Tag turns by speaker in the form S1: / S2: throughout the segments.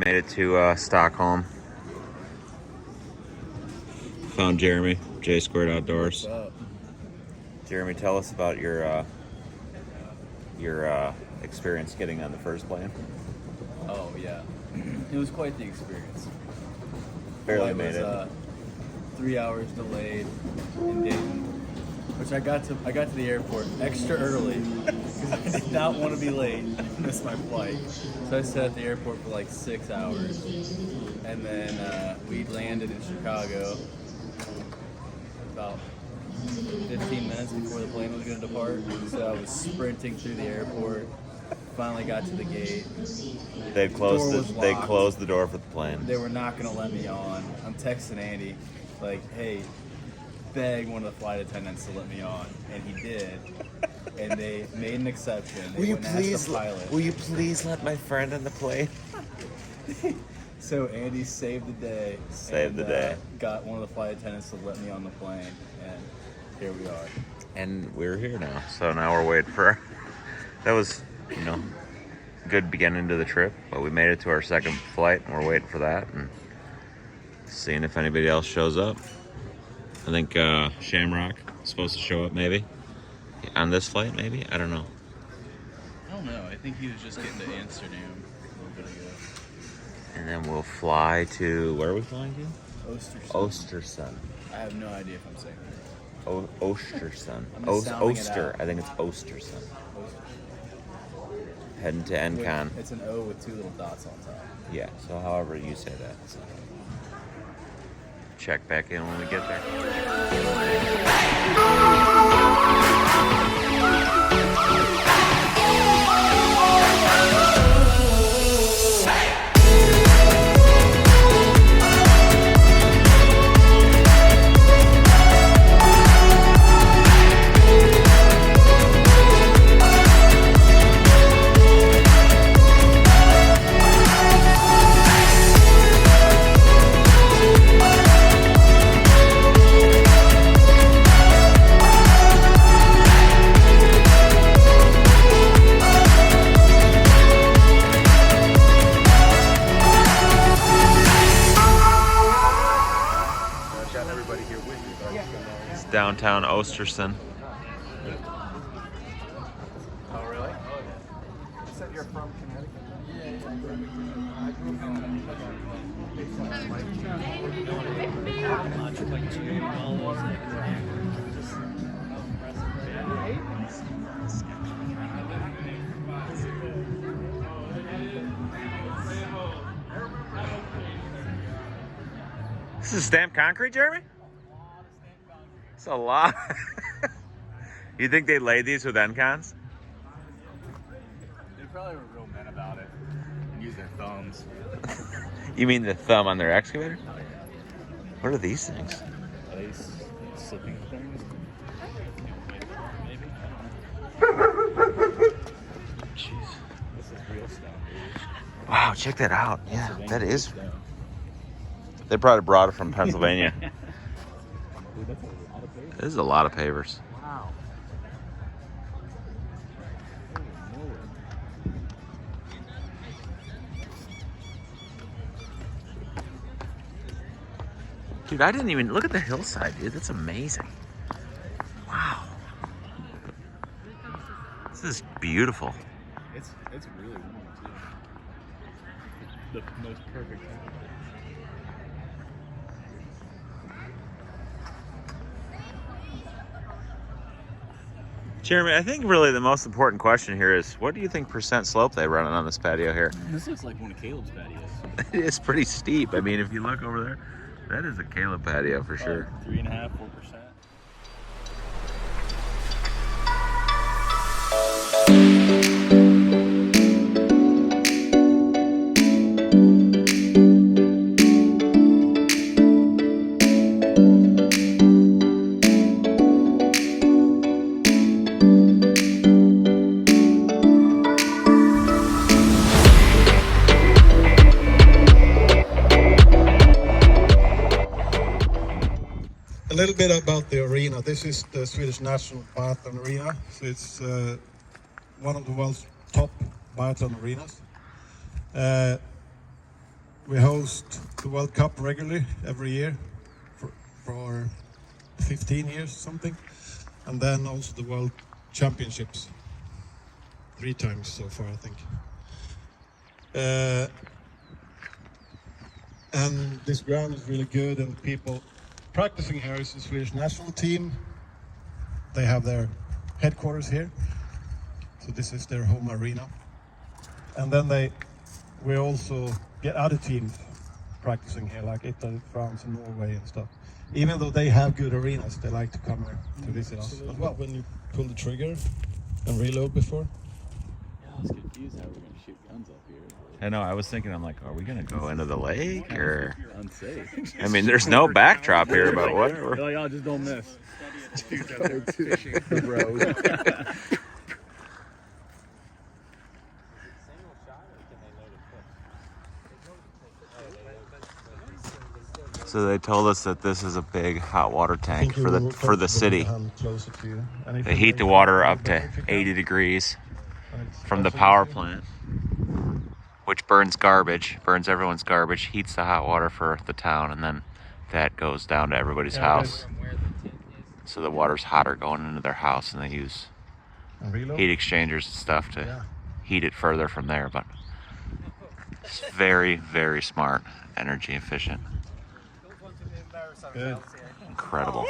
S1: Made it to Stockholm. Found Jeremy, J Squared Outdoors.
S2: What's up?
S1: Jeremy, tell us about your experience getting on the first plane.
S2: Oh yeah, it was quite the experience.
S1: Barely made it.
S2: 3 hours delayed in Dayton, which I got to the airport extra early because I did not want to be late and miss my flight. So I sat at the airport for like 6 hours, and then we landed in Chicago about 15 minutes before the plane was going to depart. So I was sprinting through the airport. Finally got to the gate.
S1: They closed the door for the plane.
S2: They were not going to let me on. I'm texting Andy, like, hey, beg one of the flight attendants to let me on, and he did. And they made an exception. They wouldn't ask the pilot.
S1: Will you please let my friend on the plane?
S2: So Andy saved the day. Got one of the flight attendants to let me on the plane, and here we are.
S1: And we're here now. So now we're waiting for. That was, good beginning to the trip, but we made it to our second flight, and we're waiting for that and seeing if anybody else shows up. I think Shamrock is supposed to show up maybe on this flight. Maybe I don't know.
S2: I don't know. I think he was just getting to Amsterdam a little bit ago.
S1: And then we'll fly to, where are we flying to?
S2: Ostersund.
S1: Ostersund.
S2: I have no idea if I'm saying that.
S1: Ostersund.
S2: I'm just sounding it
S1: Oster.
S2: out.
S1: I think it's Ostersund. Heading to Engcon.
S2: It's an O with two little dots on top.
S1: Yeah, so however you say that. Check back in when we get there. It's downtown Ostersund.
S2: Oh, really? You said you're from Connecticut?
S1: This is stamped concrete, Jeremy? It's a lot. You think they laid these with Engcons?
S2: They probably were real men about it and use their thumbs.
S1: You mean the thumb on their excavator? What are these things?
S2: Are these slipping things? Maybe.
S1: Jeez.
S2: This is real stone, dude.
S1: Wow, check that out. Yeah, that is.
S2: Stone.
S1: They probably brought it from Pennsylvania.
S2: Dude, that's a lot of paper.
S1: This is a lot of pavers.
S2: Wow.
S1: Dude, I didn't even look at the hillside, dude. That's amazing. Wow. This is beautiful.
S2: It's really warm too. The most perfect time.
S1: Jeremy, I think really the most important question here is, what do you think percent slope they run on this patio here?
S2: This looks like one of Caleb's patios.
S1: It is pretty steep. I mean, if you look over there, that is a Caleb patio for sure.
S2: 3.5%, 4%.
S3: A little bit about the arena. This is the Swedish National Biathlon Arena. So it's one of the world's top biathlon arenas. we host the World Cup regularly every year for 15 years something, and then also the World Championships 3 times so far, I think. And this ground is really good, and people practicing here is the Swedish national team. They have their headquarters here, so this is their home arena. And then we also get other teams practicing here, like Italy, France, and Norway and stuff. Even though they have good arenas, they like to come here to visit us as well. When you pull the trigger and reload before.
S2: Yeah, I was confused how we're gonna shoot guns up here.
S1: I know. I was thinking, I'm like, are we gonna go into the lake or?
S2: Unsafe.
S1: I mean, there's no backdrop here, but whatever.
S2: They're like, oh, just don't miss.
S1: So they told us that this is a big hot water tank for the city. They heat the water up to 80 degrees from the power plant, which burns everyone's garbage, heats the hot water for the town, and then that goes down to everybody's house. So the water's hotter going into their house, and they use heat exchangers and stuff to heat it further from there. But it's very, very smart, energy efficient.
S3: Good.
S1: Incredible.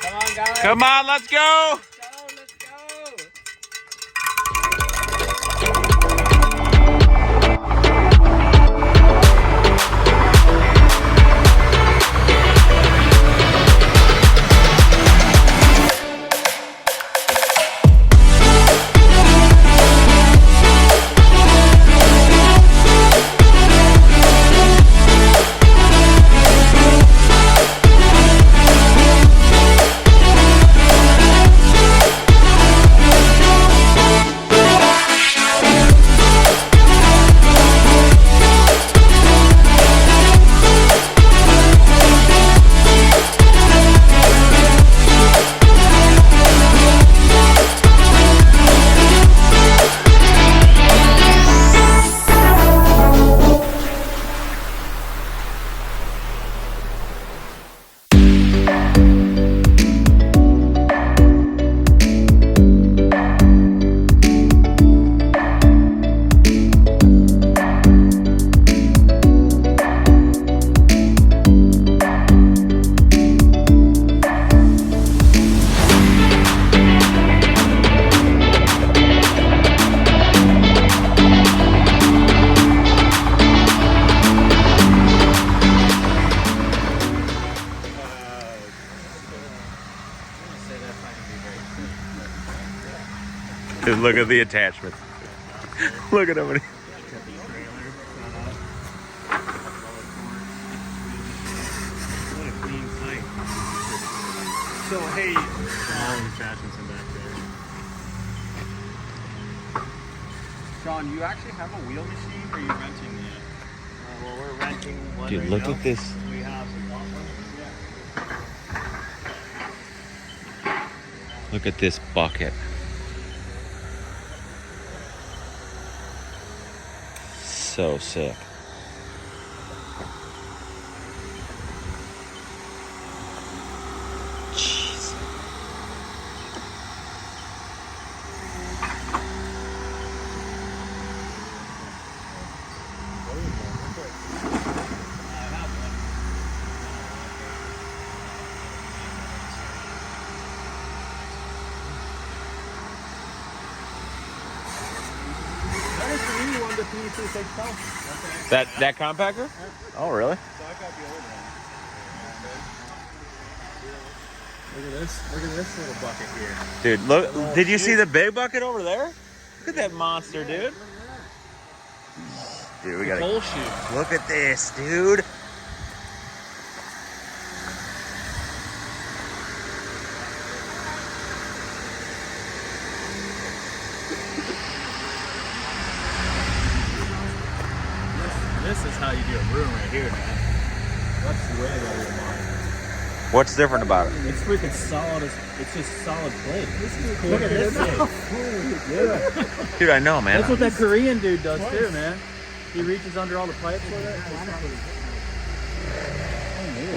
S2: Come on, guys.
S1: Come on, let's go!
S2: Let's go.
S1: Dude, look at the attachment. Look at everybody.
S2: What a clean site. So, hey, all the attachments in back there. Sean, you actually have a wheel machine, or are you renting it? Well, we're renting one.
S1: Dude,
S2: right
S1: look
S2: now.
S1: at this.
S2: We have some
S1: Look at this bucket. So sick. Jeez. That compactor? Oh, really?
S2: So I got the old one. Look at this. Look at this little bucket here.
S1: Dude, look. Did you see the big bucket over there? Look at that monster, dude. Dude, we gotta.
S2: Coal chute.
S1: Look at this, dude.
S2: This is how you do a room right here, man. That's the way that we're
S1: What's different about it?
S2: It's freaking solid. It's just solid plate. Look at this thing.
S1: Dude, I know, man.
S2: That's what that Korean dude does too, man. He reaches under all the pipes with it.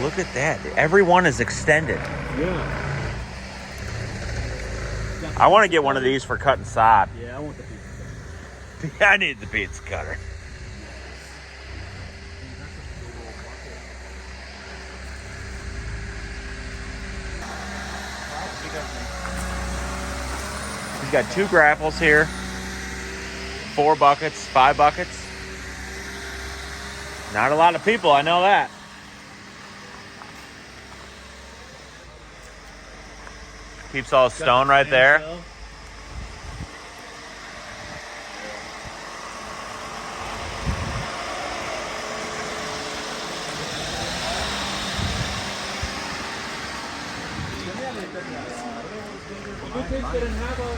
S1: Look at that. Every one is extended.
S2: Yeah.
S1: I want to get one of these for cutting sod.
S2: Yeah, I want the pizza.
S1: I need the pizza cutter. He's got 2 grapples here, 4 buckets, 5 buckets. Not a lot of people, I know that. Keeps all the stone right there.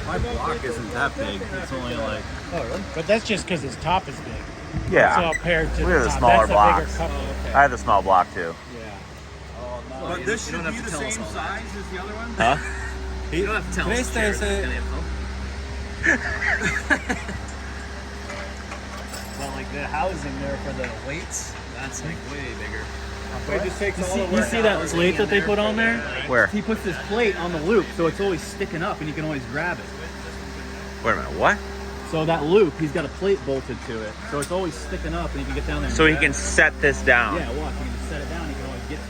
S2: My block isn't that big. It's only like.
S4: Oh, really? But that's just because his top is big.
S1: Yeah.
S4: So compared to
S1: We have the
S4: top,
S1: smaller
S4: that's
S1: blocks.
S4: a bigger cup.
S1: I have the small block too.
S4: Yeah.
S2: But this should be the same size as the other one?
S1: Huh?
S2: You don't have to tell us.
S4: Well, like the housing there for the weights.
S2: That's like way bigger.
S4: It just takes all the
S2: You
S4: work
S2: see
S4: out
S2: that
S4: of it.
S2: plate that they put on there?
S1: Where?
S2: He puts this plate on the loop so it's always sticking up and you can always grab it.
S1: Wait a minute, what?
S2: So that loop, he's got a plate bolted to it. So it's always sticking up and you can get down there and
S1: So he
S2: grab
S1: can
S2: it.
S1: set this down.
S2: Yeah, watch. You can just set it down and you can always get to it.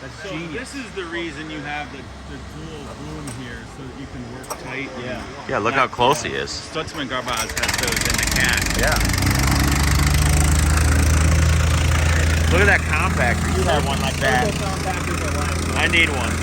S2: That's genius.
S5: This is the reason you have the dual boom here, so that you can work tight.
S2: Yeah.
S1: Yeah, look how close he is.
S5: Stutzman Garbage has those in the cat.
S1: Yeah. Look at that compactor. You have one like that. I need one.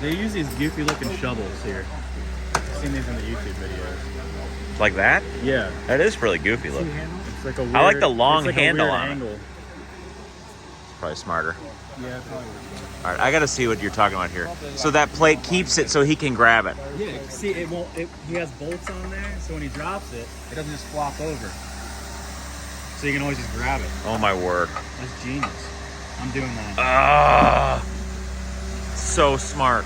S2: They use these goofy looking shovels here. I've seen these in the YouTube videos.
S1: Like that?
S2: Yeah.
S1: That is really goofy looking.
S2: It's like a weird,
S1: I like the long
S2: it's like
S1: handle
S2: a weird
S1: on it.
S2: angle.
S1: Probably smarter.
S2: Yeah, probably.
S1: All right, I got to see what you're talking about here. So that plate keeps it so he can grab it.
S2: Yeah, see, it won't. He has bolts on there, so when he drops it, it doesn't just flop over. So you can always just grab it.
S1: Oh my word.
S2: That's genius. I'm doing that.
S1: Ah, so smart.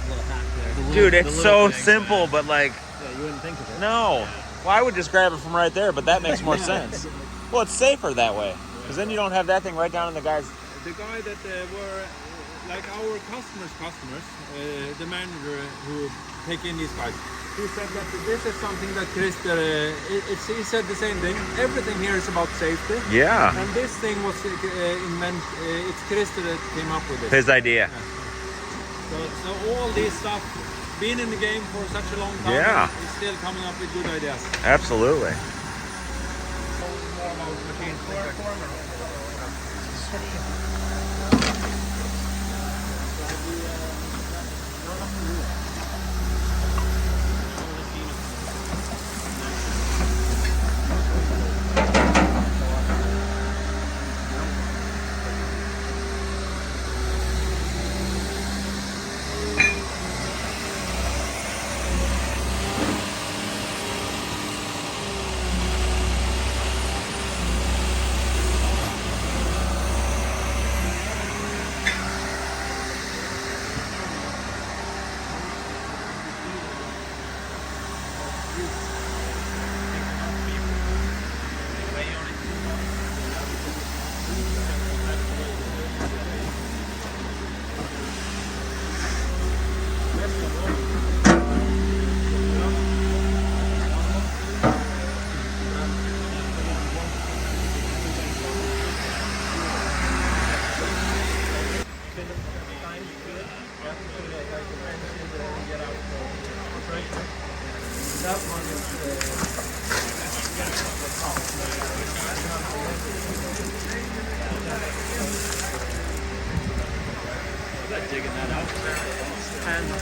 S2: Little hack there.
S1: Dude, it's so simple, but like,
S2: Yeah, you wouldn't think of it.
S1: no. Well, I would just grab it from right there, but that makes more sense. Well, it's safer that way, because then you don't have that thing right down in the guy's.
S5: The guy that were like our customers, the manager who take in these guys, he said that this is something that Christer, he said the same thing. Everything here is about safety.
S1: Yeah.
S5: And this thing was it's Christer that came up with it.
S1: His idea.
S5: So all this stuff, being in the game for such a long time,
S1: Yeah.
S5: is still coming up with good ideas.
S1: Absolutely.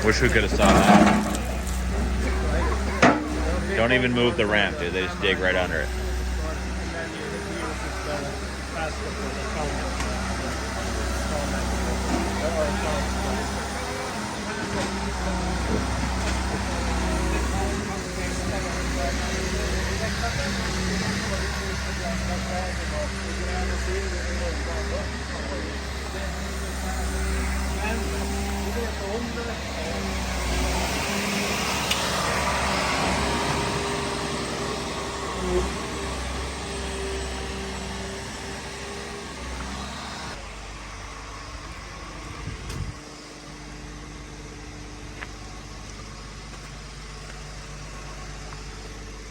S1: Wish we could have saw that. Don't even move the ramp, dude. They just dig right under it.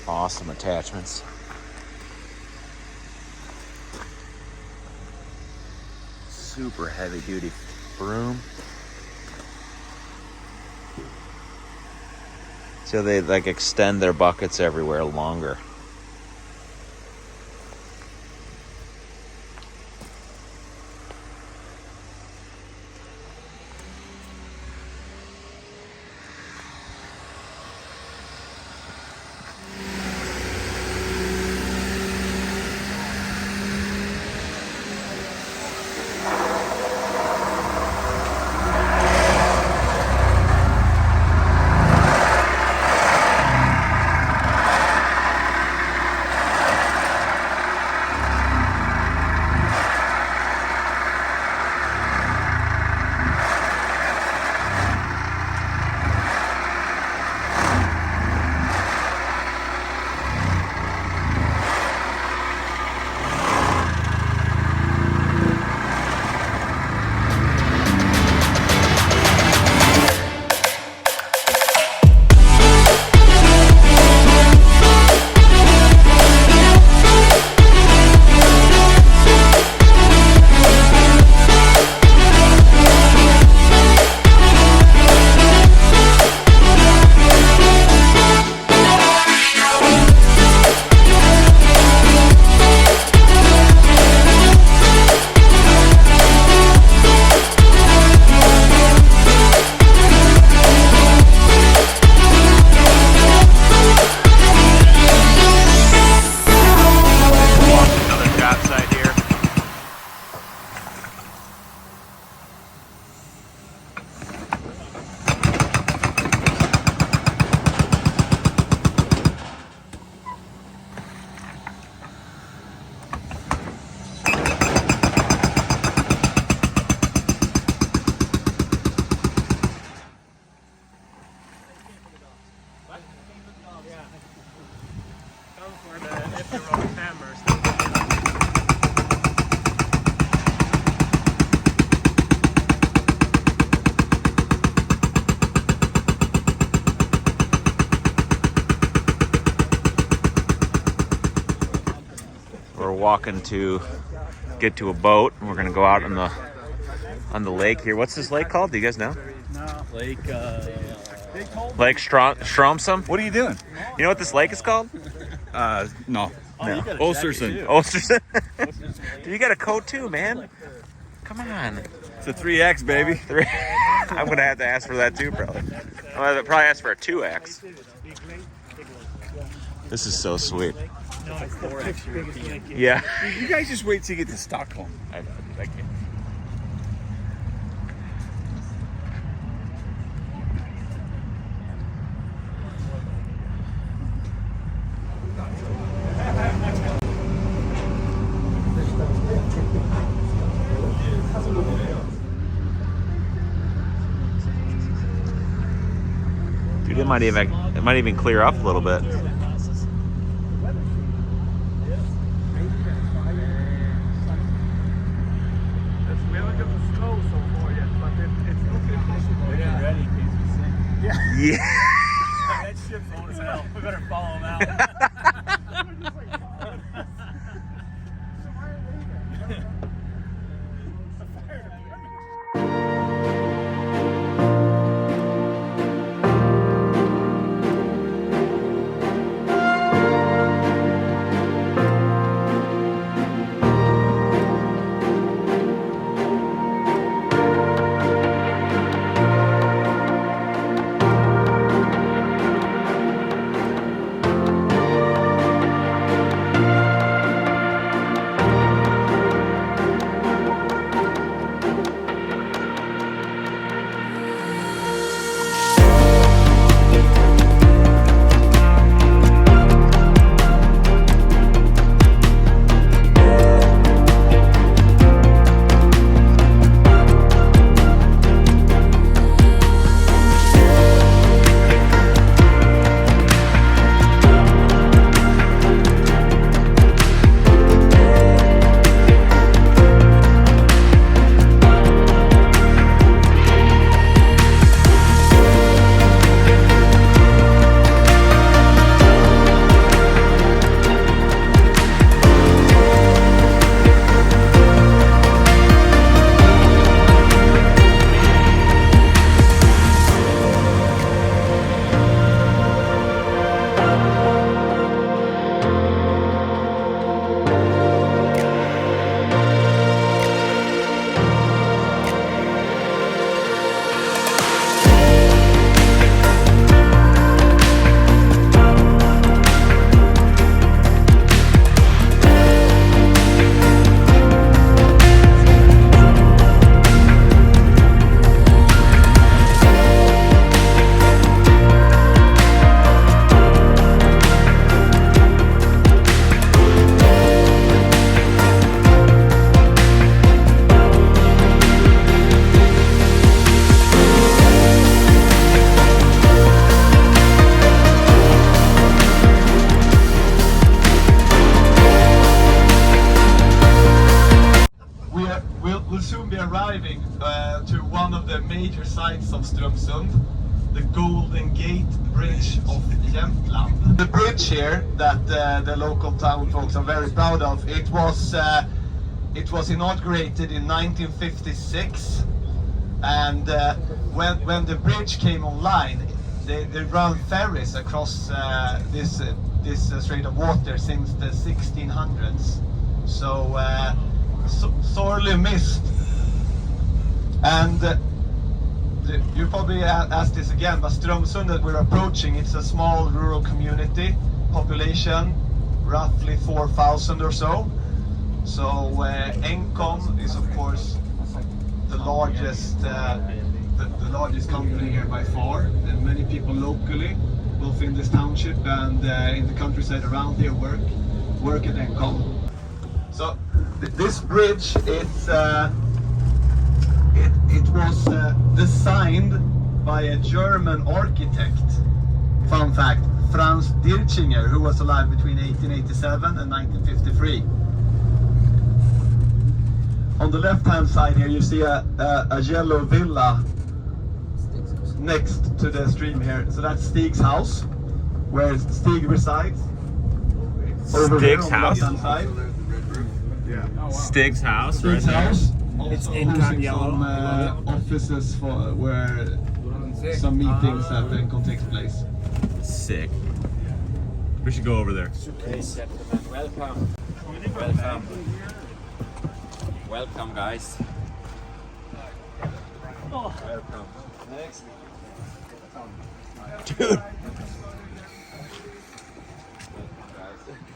S1: Awesome attachments. Super heavy duty broom. So they like extend their buckets everywhere longer. We're walking to get to a boat, and we're gonna go out on the lake here. What's this lake called? Do you guys know?
S2: Lake
S1: Lake Stromsund.
S6: What are you doing?
S1: You know what this lake is called?
S6: No.
S1: No.
S6: Ostersund.
S1: Ostersund. Dude, you got a coat too, man. Come on.
S6: It's a 3X, baby.
S1: I'm gonna have to ask for that too, probably. I'm gonna probably ask for a 2X. This is so sweet. Yeah.
S6: You guys just wait till you get to Stockholm.
S1: I know, dude, I can't. Dude, it might even clear up a little bit. Yeah.
S2: That ship's old as hell. We better follow him out.
S7: Stromsund, the Golden Gate Bridge of Jämtland. The bridge here that the local town folks are very proud of, it was inaugurated in 1956, and when the bridge came online, they run ferries across this strait of water since the 1600s. So, sorely missed. And you probably asked this again, but Stromsund that we're approaching, it's a small rural community, population roughly 4,000 or so. So Engcon is of course the largest company here by far, and many people locally, both in this township and in the countryside around here, work at Engcon. So this bridge, it was designed by a German architect. Fun fact, Franz Dirchinger, who was alive between 1887 and 1953. On the left-hand side here, you see a yellow villa next to the stream here. So that's Stig's house, where Stig resides. Over
S1: Stig's
S7: here on
S1: house?
S7: the left-hand side.
S1: Stig's house,
S7: Stig's
S1: right there.
S7: house.
S4: It's
S7: Also
S4: Engcon
S7: hosting
S4: yellow.
S7: some offices for where some meetings at Engcon takes place.
S1: Sick. We should go over there.
S8: Welcome. Welcome. Welcome, guys. Welcome. Next.
S1: Dude.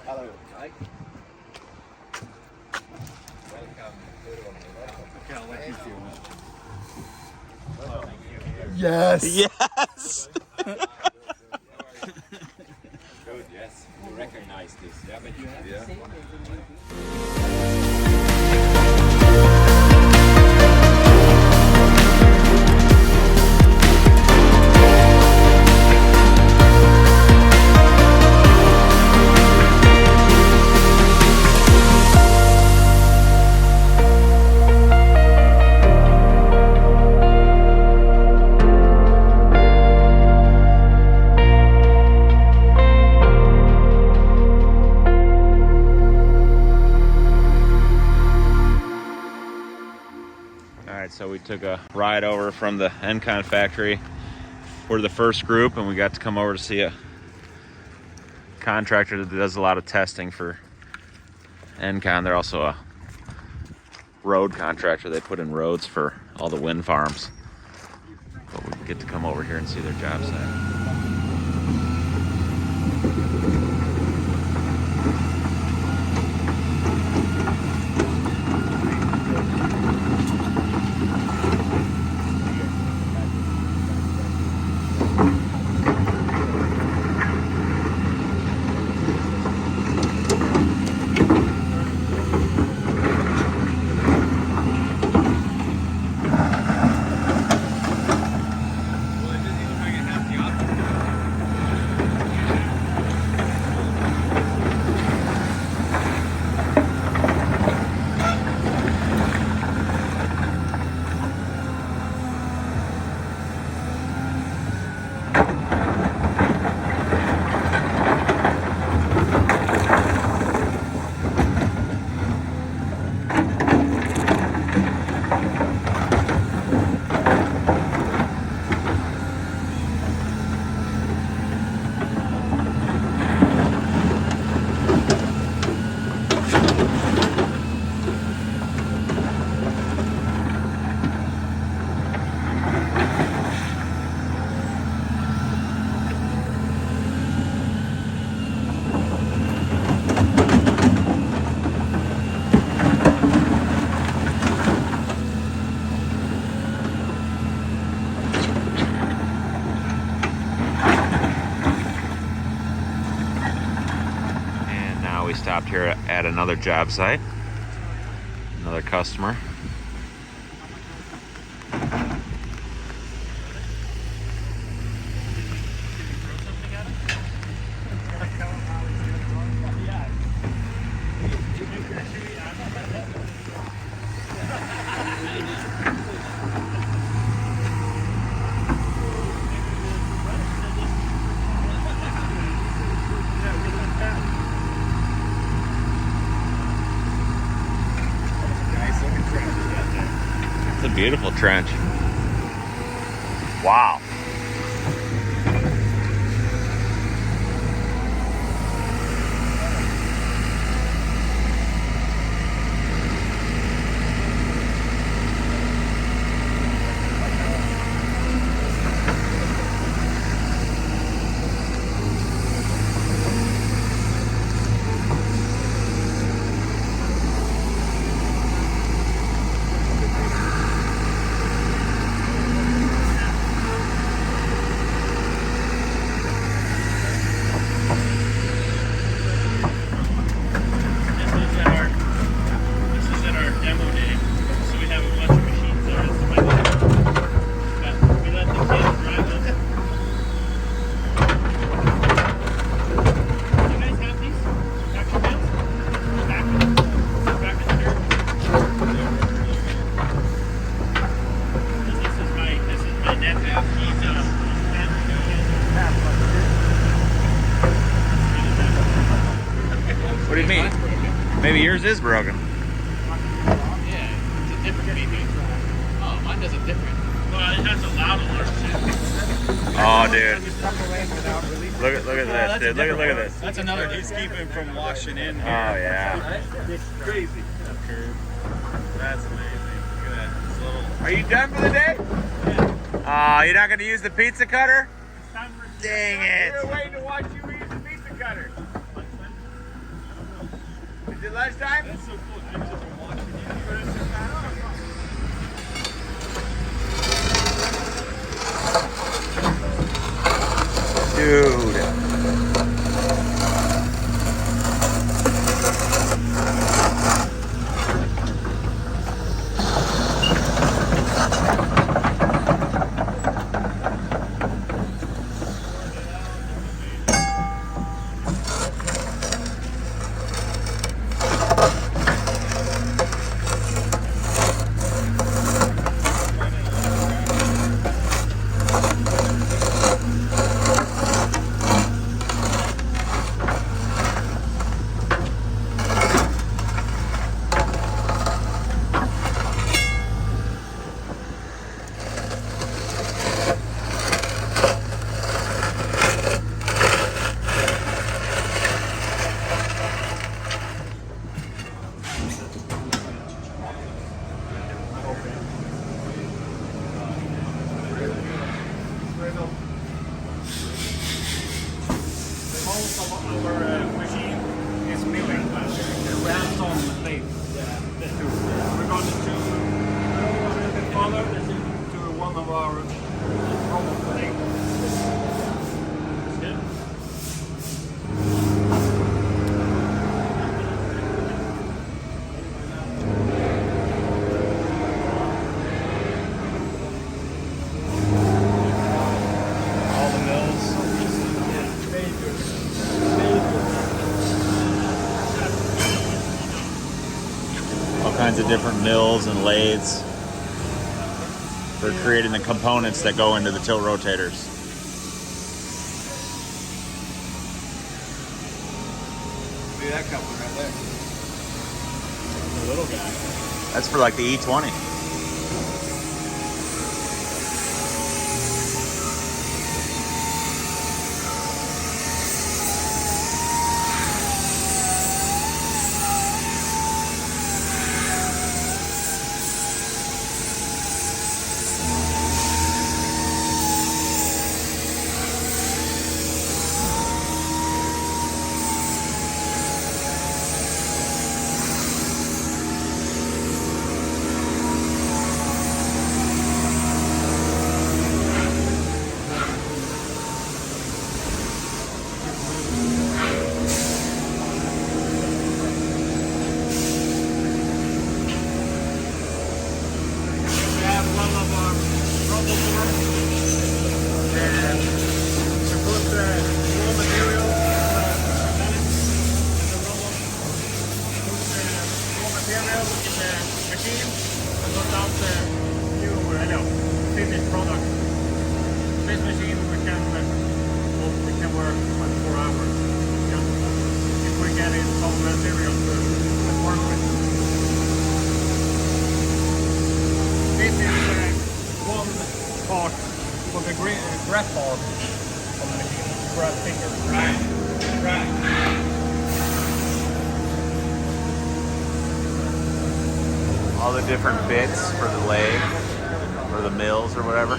S8: Hello. Welcome. Okay, I'll let you film it.
S2: Yes.
S1: Yes.
S8: Good, yes. You recognize this. Yeah, but you have to say
S1: So we took a ride over from the Engcon factory. We're the first group, and we got to come over to see a contractor that does a lot of testing for Engcon. They're also a road contractor. They put in roads for all the wind farms. But we get to come over here and see their job site. Stopped here at another job site, another customer. Beautiful trench. Wow. What do you mean? Maybe yours is broken.
S9: Yeah, it's a different maybe. Oh, mine does it different. Well, it has a loud alert too.
S1: Oh, dude. Look at this, dude. Look at this.
S6: That's another. He's keeping from washing in
S1: Oh,
S6: here.
S1: yeah.
S6: It's crazy. That's amazing. Look at that. It's a little.
S1: Are you done for the day? Oh, you're not going to use the pizza cutter? Dang it.
S6: We're waiting to watch you use the pizza cutter. Is it lunchtime? That's so cool. I'm just watching
S1: Dude. Kinds of different mills and lathes for creating the components that go into the tilt rotators.
S6: See that couple right there?
S9: The little guy.
S1: That's for like the E20.
S4: record on the machine for a finger.
S8: Right. Right.
S1: All the different bits for the lathe, or the mills or whatever.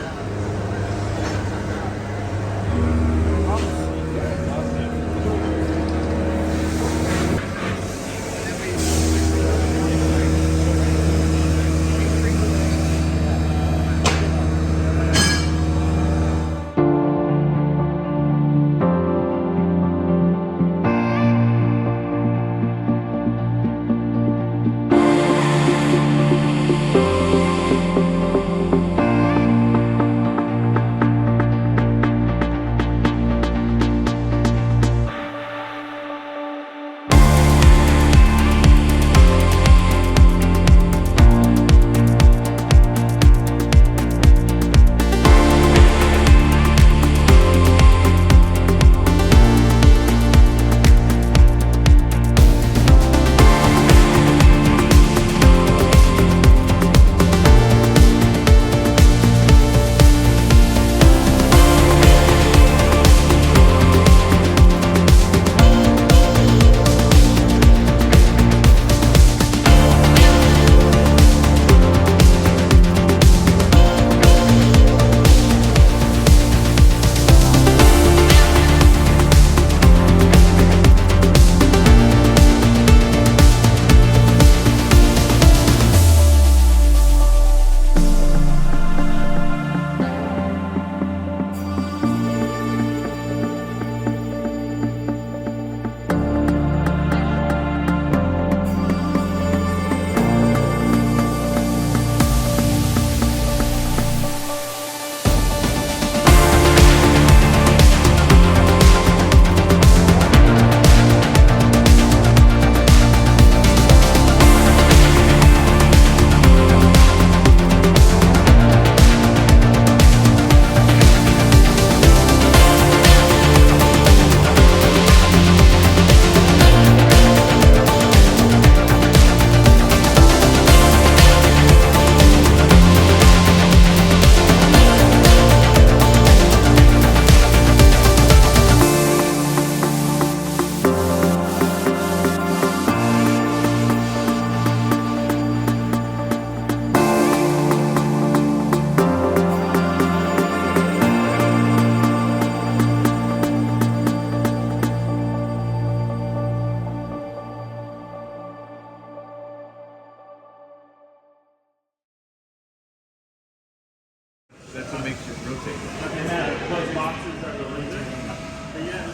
S6: That's what makes it rotate.
S4: Those boxes are the laser.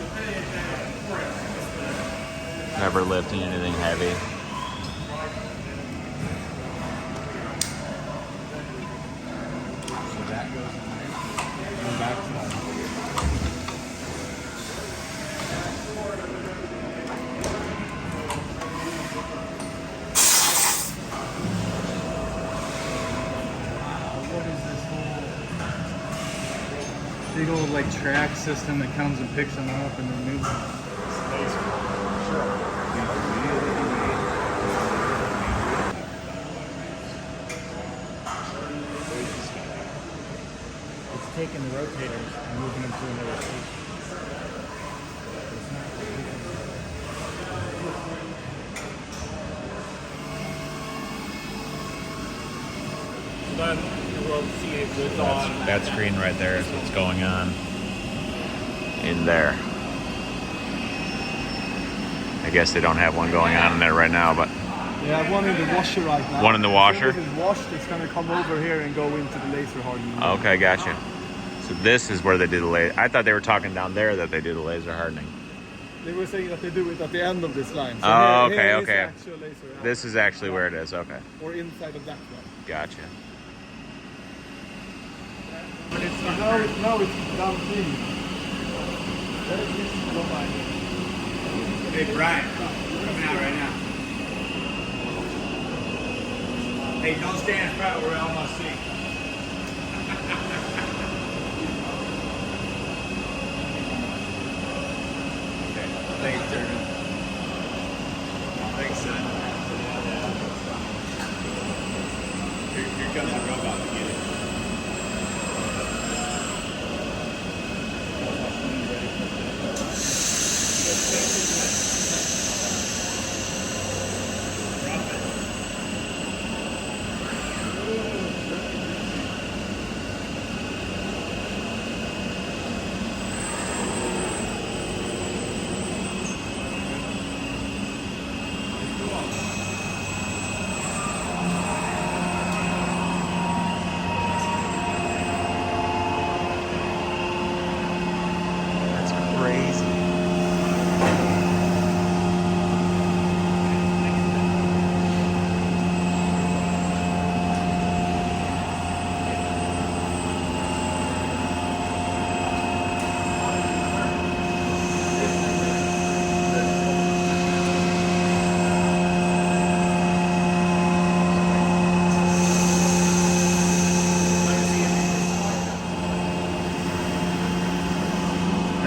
S1: Never lifting anything heavy.
S2: So that goes in there. And back to that. What is this whole big old like track system that comes and picks them up and then moves them? It's taking the rotators and moving them to another station. It's not
S4: We'll see it goes on.
S1: That screen right there is what's going on in there. I guess they don't have one going on in there right now, but
S10: Yeah, I have one in the washer right now.
S1: one in the washer.
S10: As soon as it's washed, it's going to come over here and go into the laser hardening.
S1: Okay, gotcha. So this is where they do the laser. I thought they were talking down there that they do the laser hardening.
S10: They were saying that they do it at the end of this line. So
S1: Oh,
S10: here
S1: okay,
S10: is the
S1: okay.
S10: actual laser out.
S1: This is actually where it is. Okay,
S10: Or inside of that one.
S1: gotcha.
S10: But it's now it's downstream.
S8: Hey, Brian, coming out right now. Hey, don't stand in front, we're almost seeing. Okay, thanks, Turner. Thanks, son. Here comes the robot to get it.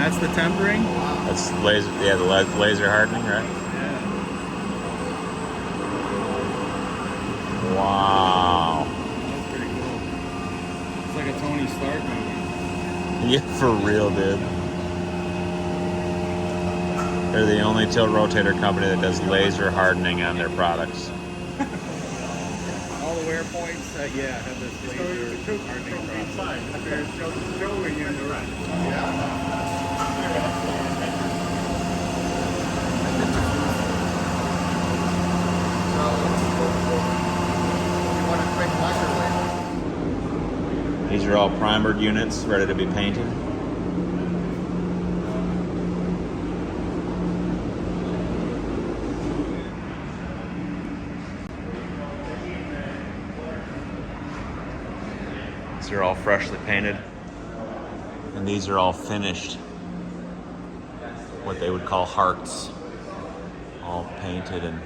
S2: that's the tempering?
S1: That's laser, yeah, the laser hardening, right?
S2: Yeah.
S1: Wow.
S2: That's pretty cool. It's like a Tony Stark movie.
S1: Yeah, for real, dude. They're the only tilt rotator company that does laser hardening on their products.
S2: All the wear points, yeah, have this laser hardening process.
S10: They're showing you the right.
S1: These are all primered units ready to be painted. These are all freshly painted. And these are all finished. What they would call hearts. All painted and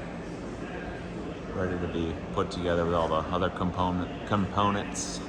S1: ready to be put together with all the other components.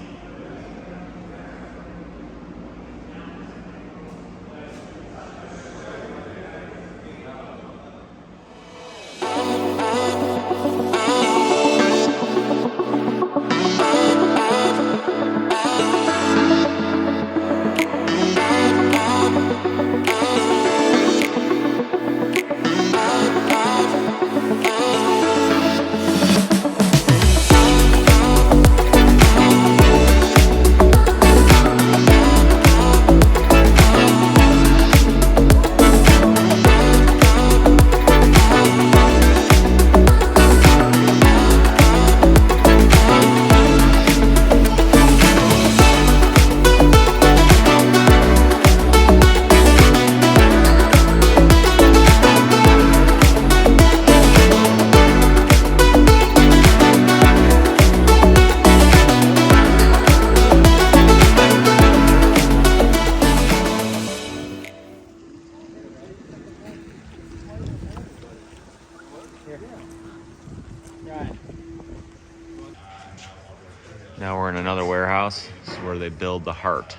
S1: Now we're in another warehouse. This is where they build the heart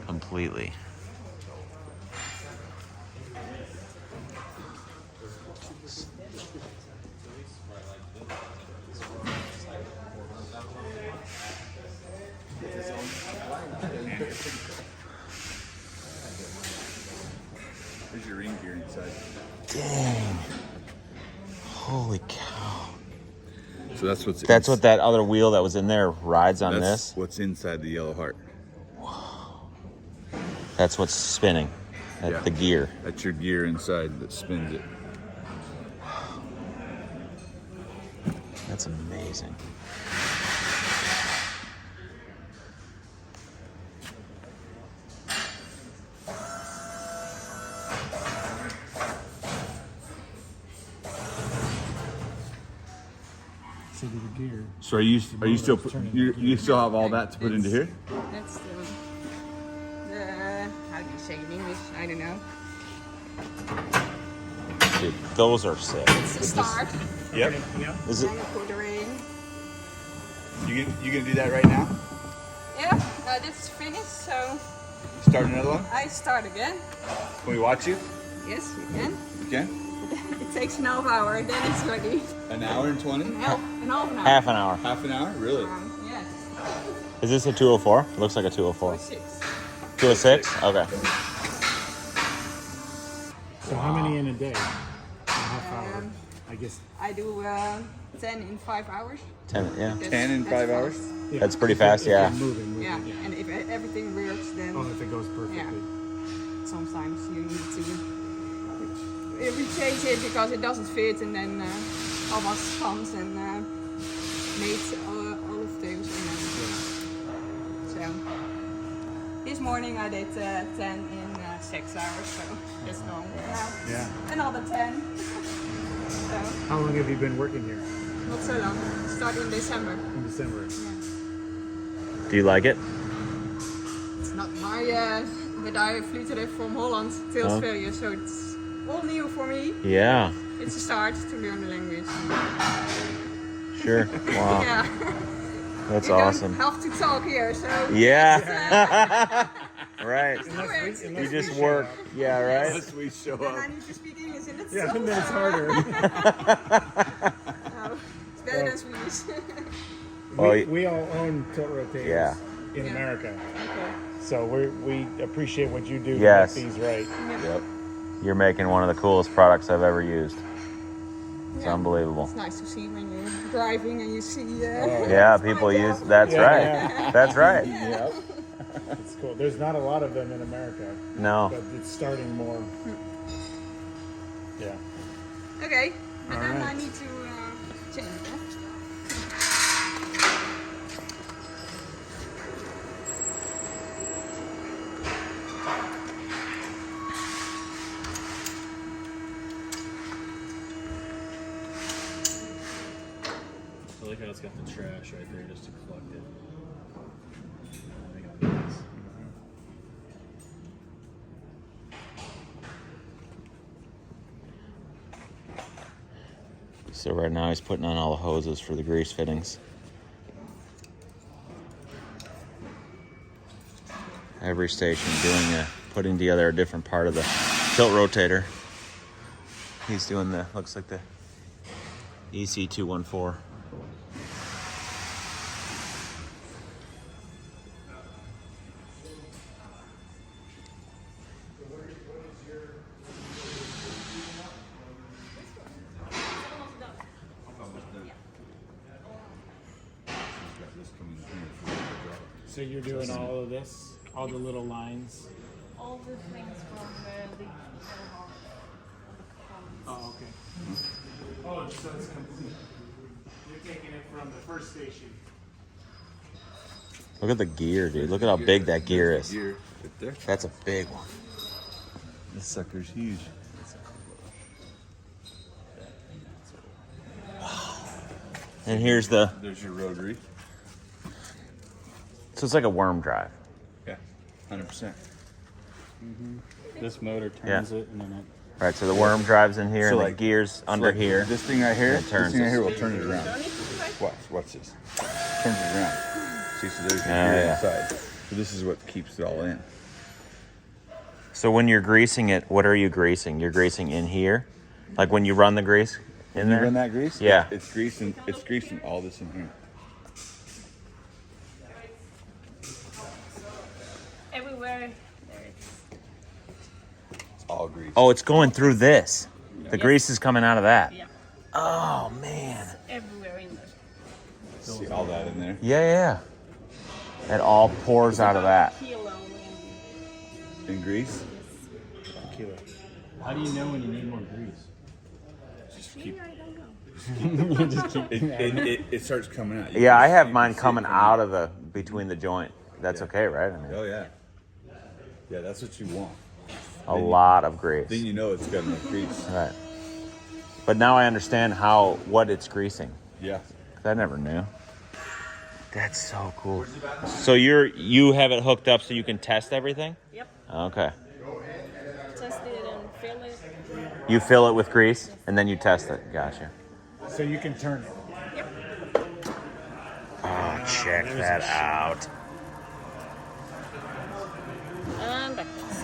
S1: completely.
S2: There's your ring gear inside.
S1: Dang. Holy cow.
S2: So
S1: that's what that other wheel that was in there rides on
S2: that's
S1: this?
S2: What's inside the yellow heart.
S1: That's what's spinning. That's
S2: Yeah.
S1: the gear.
S2: That's your gear inside that spins it.
S1: That's amazing.
S10: So the gear.
S2: So are you still you still have all that to put into here?
S11: That's the how do you say in English? I don't know.
S1: Dude, those are sick.
S11: It's the start.
S2: Yep.
S1: Is it?
S11: Then you put the ring.
S2: You gonna do that right now?
S11: Yeah, this is finished, so
S2: Start another one?
S11: I start again.
S2: Can we watch you?
S11: Yes, you can.
S2: You can?
S11: It takes an half hour, then it's ready.
S2: An hour and 20?
S11: An half an hour.
S1: Half an hour.
S2: Half an hour? Really?
S11: Yes.
S1: Is this a 204? It looks like a 204.
S11: 6.
S1: 206? Okay.
S10: So how many in a day? A half hour. I guess.
S11: I do 10 in 5 hours.
S1: 10, yeah.
S2: 10 in 5 hours?
S10: Yeah.
S1: That's pretty fast,
S10: If you're
S1: yeah.
S10: moving,
S11: Yeah, and if everything works, then
S10: Oh, if it goes perfectly.
S11: sometimes you need to rechange it because it doesn't fit, and then almost comes and makes all of those. So this morning I did 10 in 6 hours, so that's normal.
S10: Yeah.
S11: Another 10. So
S10: How long have you been working here?
S11: not so long. Started in December.
S10: In December.
S1: Do you like it?
S11: It's not my, but I flew today from Holland to Australia, so it's all new for me.
S1: Yeah.
S11: It's a start to learn the language.
S1: Sure. Wow.
S11: Yeah.
S1: That's
S11: You
S1: awesome.
S11: don't have to talk here, so
S1: Yeah. Right.
S11: Unless
S1: You just work. Yeah, right.
S6: Unless we show
S11: Then
S6: up.
S11: I need to speak English and it's
S10: Yeah,
S11: so
S10: and then it's
S11: hard.
S10: harder.
S11: No, it's better than Swedish.
S1: Well,
S10: we all own Tiltrotators
S1: Yeah.
S10: in
S11: Yeah.
S10: America.
S11: Okay.
S10: So we appreciate what you do
S1: Yes.
S10: to make these right.
S1: Yep. You're making one of the coolest products I've ever used. It's
S11: Yeah.
S1: unbelievable.
S11: It's nice to see when you're driving and you see.
S1: Yeah,
S11: it's my
S1: people
S11: job.
S1: use. That's
S10: Yeah.
S1: right. That's right.
S10: Yep. It's cool. There's not a lot of them in America,
S1: No.
S10: but it's starting more. Yeah.
S11: Okay, but
S10: All
S11: then I
S10: right.
S11: need to change that.
S2: I like how it's got the trash right there just to collect it. I think it'll be nice.
S1: So right now he's putting on all the hoses for the grease fittings. Every station putting together a different part of the tilt rotator. He's doing looks like the EC214.
S10: So you're doing all of this, all the little lines.
S12: All the things from the
S10: Oh, okay. Oh, so it's complete. You're taking it from the first station.
S1: Look at the gear, dude. Look at how big that gear is.
S6: Gear right there.
S1: That's a big one.
S6: This sucker's huge.
S1: And here's the.
S6: There's your rotary.
S1: So it's like a worm drive.
S6: Yeah, 100%.
S2: This motor turns it and then it.
S1: Right, so the worm drives in here
S6: So
S1: and
S6: like-
S1: the gear's under here.
S6: This thing right here,
S1: And it turns
S6: this thing right
S1: it.
S6: here will turn it around. Watch this. Turns it around. See, so there's your
S1: Oh,
S6: gear
S1: yeah.
S6: inside. So this is what keeps it all in.
S1: So when you're greasing it, what are you greasing? You're greasing in here? Like when you run the grease in
S6: You
S1: there?
S6: run that grease?
S1: Yeah.
S6: It's greasing all this in here.
S12: everywhere there is.
S6: It's all grease.
S1: Oh, it's going through this. The grease is coming out of that.
S12: Yeah.
S1: Oh, man.
S12: Everywhere in there.
S6: See all that in there?
S1: Yeah. It all pours out of that.
S12: Kilo
S6: In grease?
S2: Kilo. How do you know when you need more grease?
S6: Just keep.
S12: I don't know.
S2: Just keep.
S6: It starts coming out. You
S1: Yeah,
S6: can
S1: I
S6: see-
S1: have
S6: you
S1: mine
S6: can see it
S1: coming
S6: coming
S1: out of between the joint. That's okay, right? I mean,
S6: Oh yeah. Yeah, that's what you want.
S1: a lot of grease.
S6: Then you know it's got enough grease.
S1: Right. But now I understand what it's greasing.
S6: Yeah.
S1: 'Cause I never knew. That's so cool. So you have it hooked up so you can test everything?
S12: Yep.
S1: Okay.
S12: Test it and fill it.
S1: You fill it with grease and then you test it. Gotcha.
S10: So you can turn it.
S1: Oh, check that out.
S12: And backwards.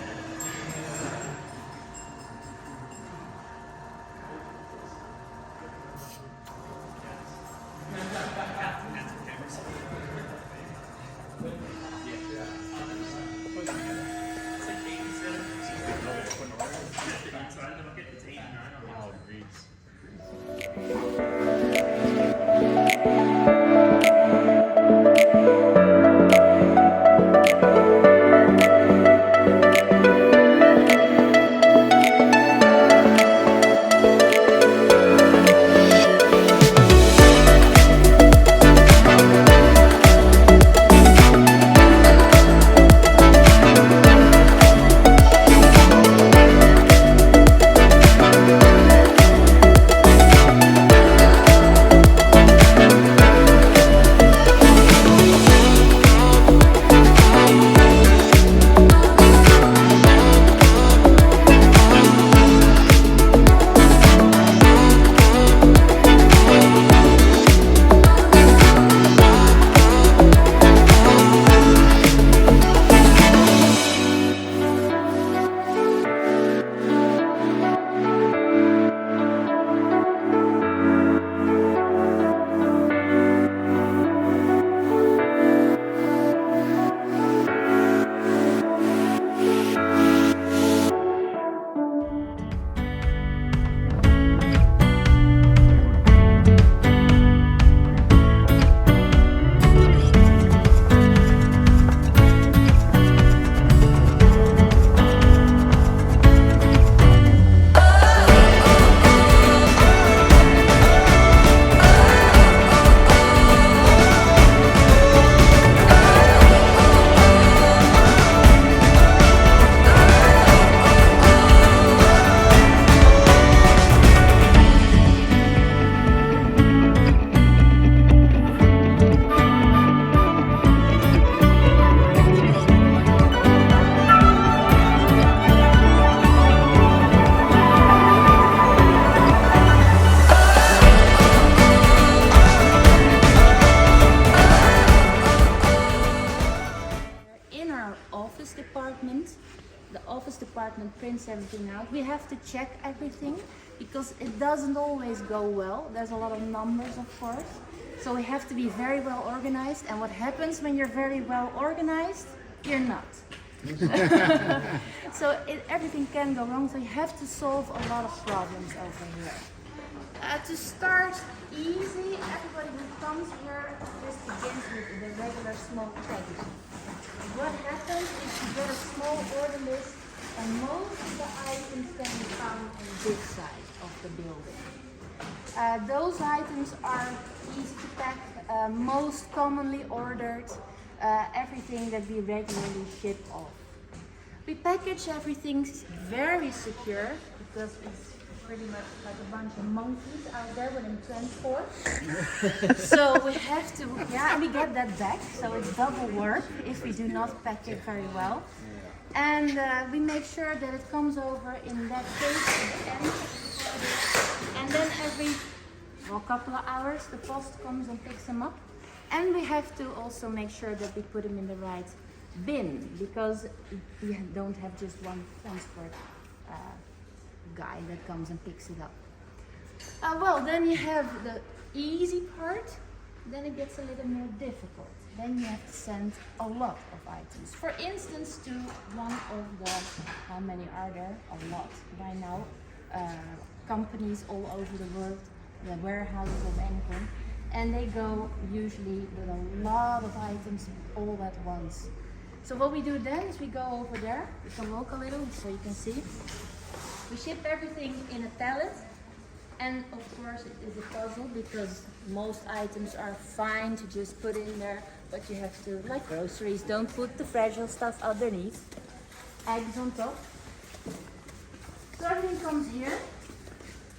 S13: piece everything out. We have to check everything because it doesn't always go well. There's a lot of numbers, of course. So we have to be very well organized. And what happens when you're very well organized? You're not. So everything can go wrong. So you have to solve a lot of problems over here. To start easy, everybody who comes here just begins with the regular small package. What happens is you get a small order list, and most of the items can be found on this side of the building. Those items are easy to pack, most commonly ordered, everything that we regularly ship off. We package everything very secure because it's pretty much like a bunch of monkeys out there within transport. So we have to, and we get that back, so it's double work if we do not pack it very well. And we make sure that it comes over in that case at the end. And then every couple of hours the post comes and picks them up. And we have to also make sure that we put them in the right bin, because we don't have just one transport guy that comes and picks it up. Well, then you have the easy part, then it gets a little more difficult. Then you have to send a lot of items. For instance, to one of the, how many are there? A lot by now. Companies all over the world, the warehouses of Engcon, and they go usually with a lot of items all at once. So what we do then is we go over there, we can walk a little so you can see. We ship everything in a pallet, and of course it is a puzzle because most items are fine to just put in there, but you have to, like groceries, don't put the fragile stuff underneath. Eggs on top. So everything comes here.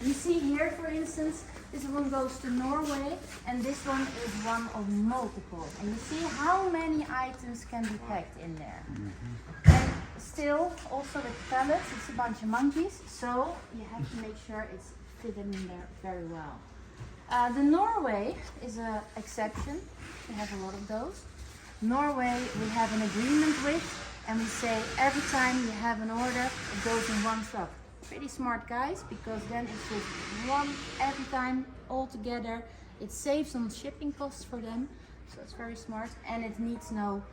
S13: You see here, for instance, this one goes to Norway, and this one is one of multiple. And you see how many items can be packed in there. And still, also with pallets, it's a bunch of monkeys, so you have to make sure it's fitting in there very well. The Norway is an exception. We have a lot of those. Norway we have an agreement with, and we say every time you have an order, it goes in one truck. Pretty smart guys, because then it's just one every time all together. It saves on shipping costs for them, so it's very smart, and it needs no,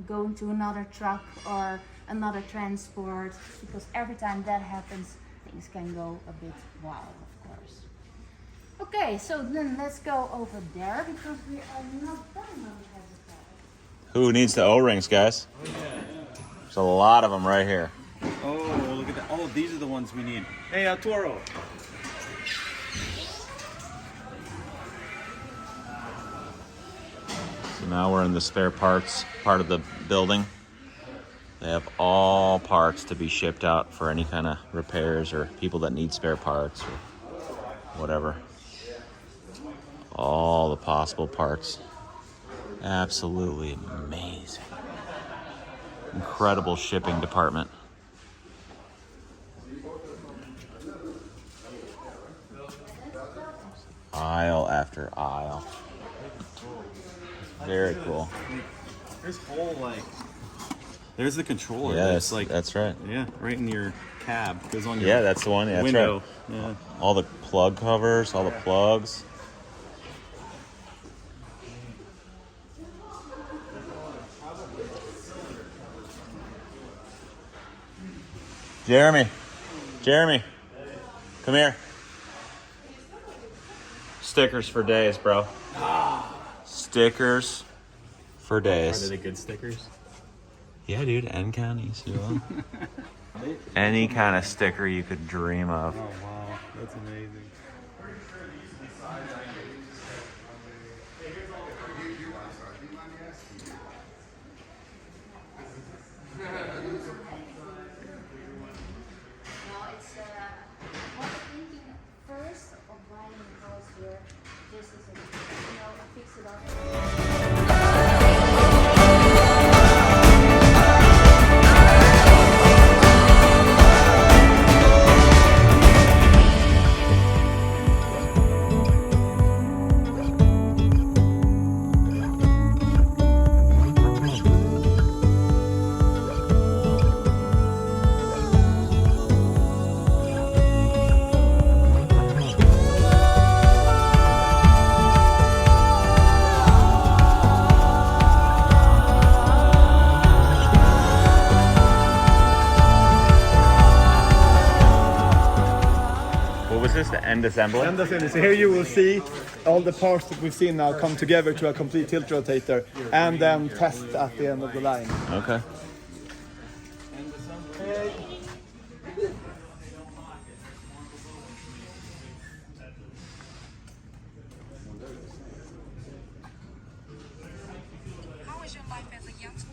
S13: going to another truck or another transport, because every time that happens, things can go a bit wild, of course. Okay, so then let's go over there, because we are not done when we have the car.
S1: Who needs the O-rings, guys? There's a lot of them right here.
S2: Oh, look at that. Oh, these are the ones we need. Hey, Toro.
S1: So now we're in the spare parts part of the building. They have all parts to be shipped out for any kind of repairs or people that need spare parts or whatever. All the possible parts. Absolutely amazing. Incredible shipping department. Aisle after aisle. Very cool.
S2: There's whole there's the controller.
S1: Yeah,
S2: that's
S1: right.
S2: Yeah, right in your cab. Goes on your
S1: Yeah, that's the one. Yeah,
S2: window.
S1: That's right.
S2: Yeah.
S1: All the plug covers, all the plugs. Jeremy, come here. Stickers for days, bro. Stickers for days.
S2: Are they the good stickers?
S1: Yeah, dude. Engcon, you see them? Any kind of sticker you could dream of.
S2: Oh wow, that's amazing.
S1: this the end assembly?
S2: End assembly. So here you will see all the parts that we've seen now come together to a complete Tiltrotator and then test at the end of the line.
S1: Okay.
S14: How was your life as a youngster?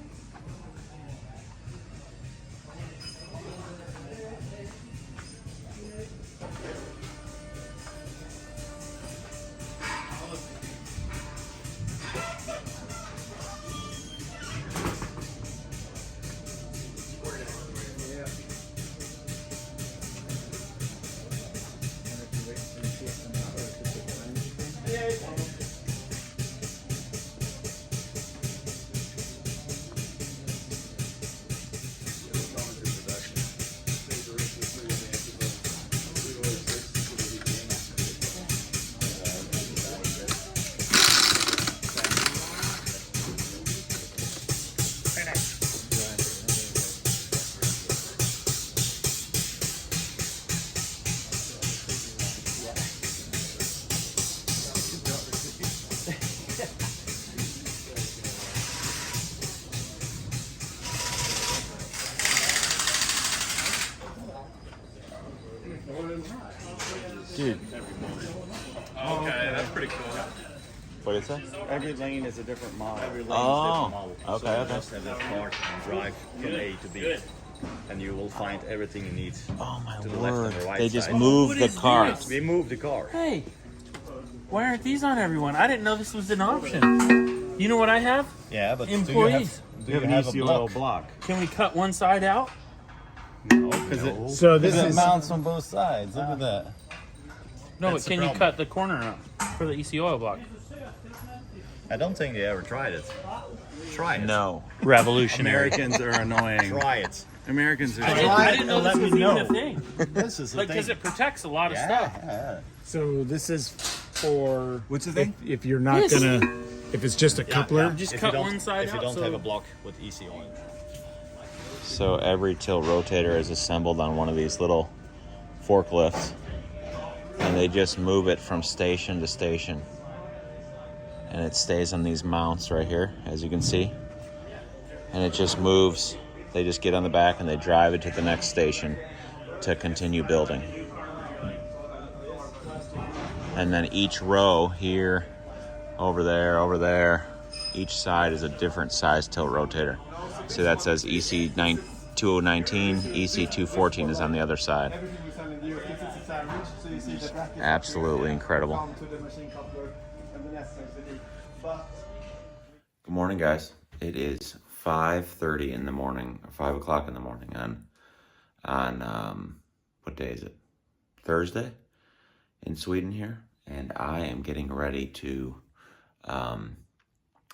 S1: Dude.
S6: Okay, that's pretty cool.
S1: What is that?
S8: Every lane is a different model. Every lane
S1: Oh,
S8: is a different model.
S1: okay,
S8: So you
S1: okay.
S8: just have that part and drive from A to B. And you will find everything you need.
S1: Oh my
S8: to the left
S1: word.
S8: and the right
S1: They just
S8: side.
S1: moved the cart.
S8: We moved the car.
S10: Hey, why aren't these on everyone? I didn't know this was an option. You know what I have?
S8: Yeah, but
S10: Employees.
S8: do you have a block?
S10: Can we cut one side out?
S8: No, because
S2: So this
S8: it
S2: is
S8: mounts on both sides. Look at that.
S10: No,
S8: That's
S10: but
S8: the
S10: can you
S8: problem.
S10: cut the corner out for the EC oil block?
S8: I don't think they ever tried it. Try it.
S1: No.
S10: Revolutionary.
S6: Americans are annoying.
S8: Try it.
S6: Americans are.
S10: I didn't know this
S8: Let
S10: was
S8: me
S10: even
S8: know.
S10: a thing.
S8: This is the
S10: Like, because
S8: thing.
S10: it protects a lot of
S8: Yeah,
S10: stuff.
S8: yeah.
S2: so this is for
S8: What's the thing?
S2: if you're not
S10: This.
S2: gonna if it's just a coupler.
S10: Just
S8: If
S10: cut
S8: you don't-
S10: one side
S8: If you
S10: out,
S8: don't
S10: so-
S8: have a block with EC oil.
S1: So every tilt rotator is assembled on one of these little forklifts, and they just move it from station to station, and it stays on these mounts right here, as you can see, and it just moves. They just get on the back and they drive it to the next station to continue building. And then each row here, over there, each side is a different size tilt rotator. See, that says EC 2019, EC 214 is on the other side. Absolutely incredible. Good morning, guys. It is 5:30 in the morning, or 5 o'clock in the morning on what day is it? Thursday in Sweden here, and I am getting ready to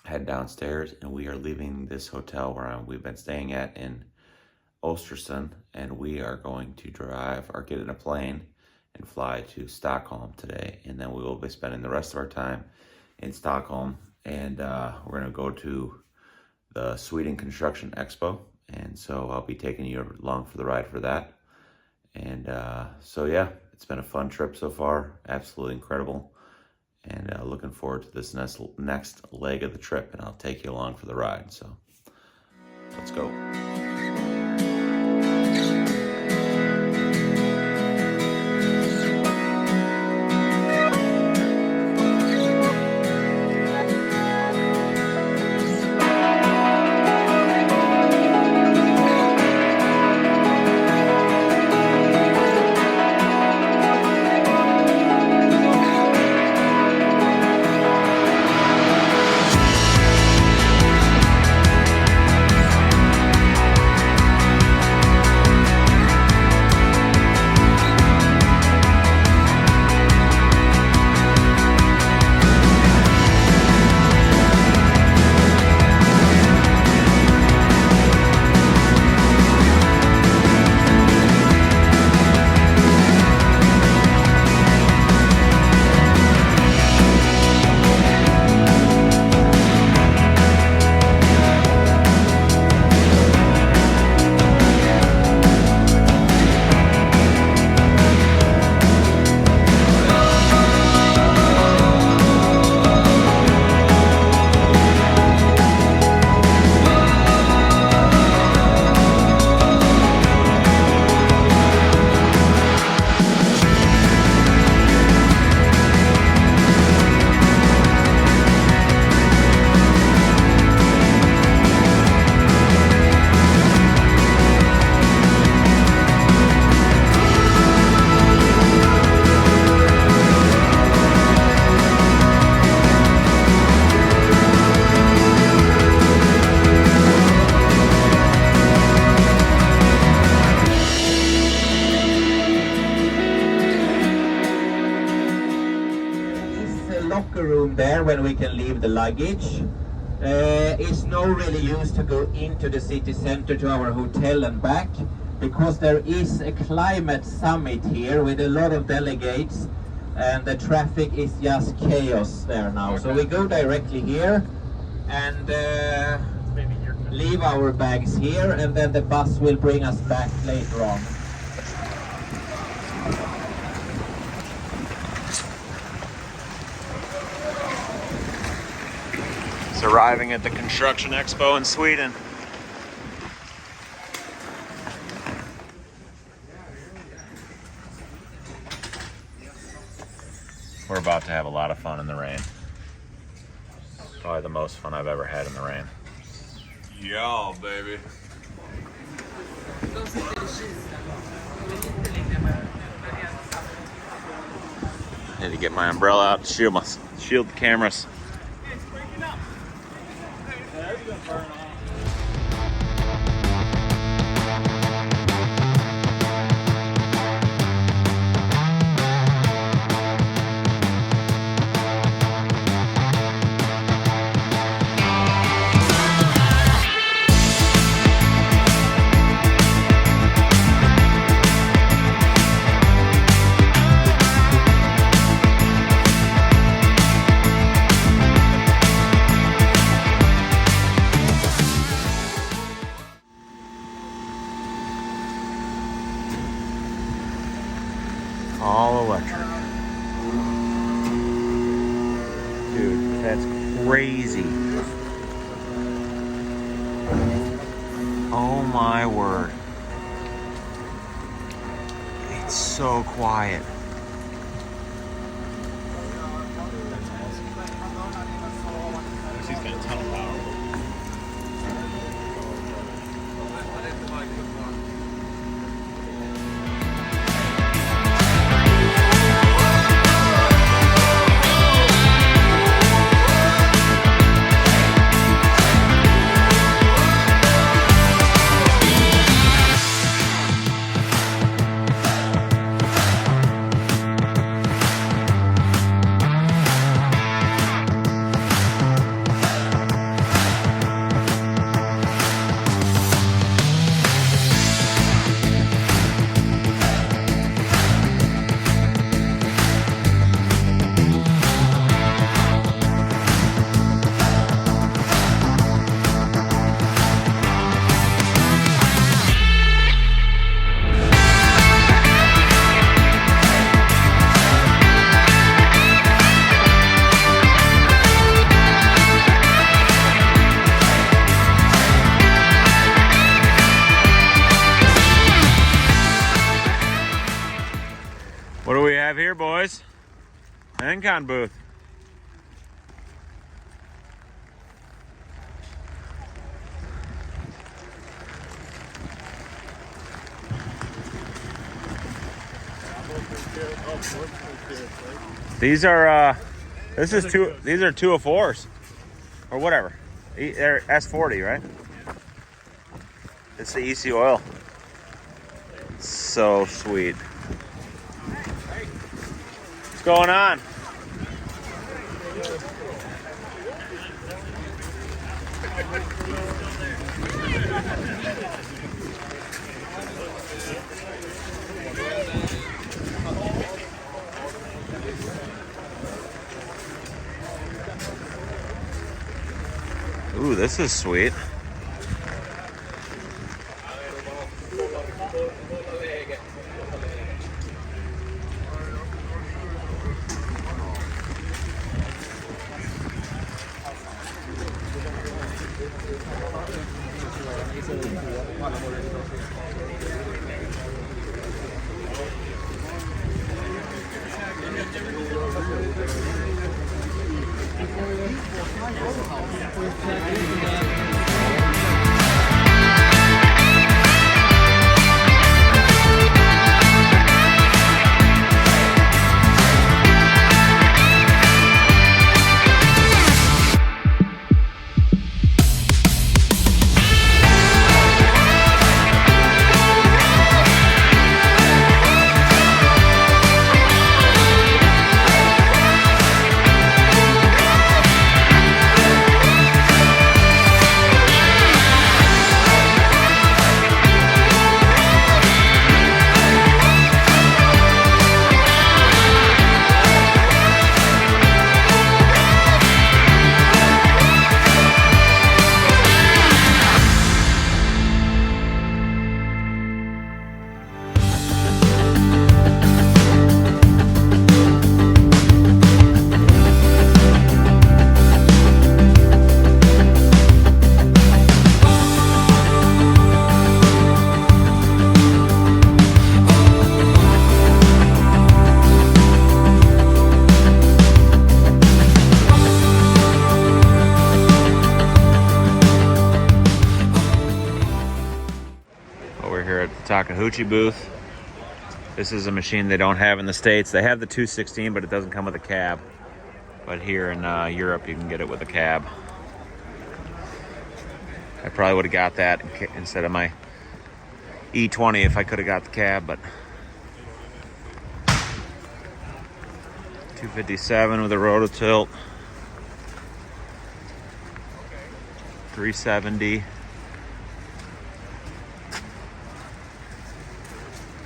S1: head downstairs, and we are leaving this hotel where we've been staying at in Ostersund, and we are going to drive or get in a plane and fly to Stockholm today, and then we will be spending the rest of our time in Stockholm, and we're going to go to the Sweden Construction Expo, and so I'll be taking you along for the ride for that. And so yeah, it's been a fun trip so far, absolutely incredible, and looking forward to this next leg of the trip, and I'll take you along for the ride. So let's go.
S15: room there when we can leave the luggage. It's no really use to go into the city center to our hotel and back, because there is a climate summit here with a lot of delegates, and the traffic is just chaos there now. So we go directly here and leave our bags here, and then the bus will bring us back later on.
S1: It's arriving at the Construction Expo in Sweden. We're about to have a lot of fun in the rain. Probably the most fun I've ever had in the rain.
S5: Yeah, baby.
S1: Need to get my umbrella out to shield the cameras. All electric. Dude, that's crazy. Oh my word. It's so quiet.
S8: She's got a ton of power.
S1: What do we have here, boys? An Engcon booth. These are these are 204s or whatever. They're S40, right? It's the EC oil. So sweet. What's going on? Ooh, this is sweet. Takahauchi booth. This is a machine they don't have in the States. They have the 216, but it doesn't come with a cab. But here in Europe, you can get it with a cab. I probably would have got that instead of my E20 if I could have got the cab, but 257 with a rototilt. 370.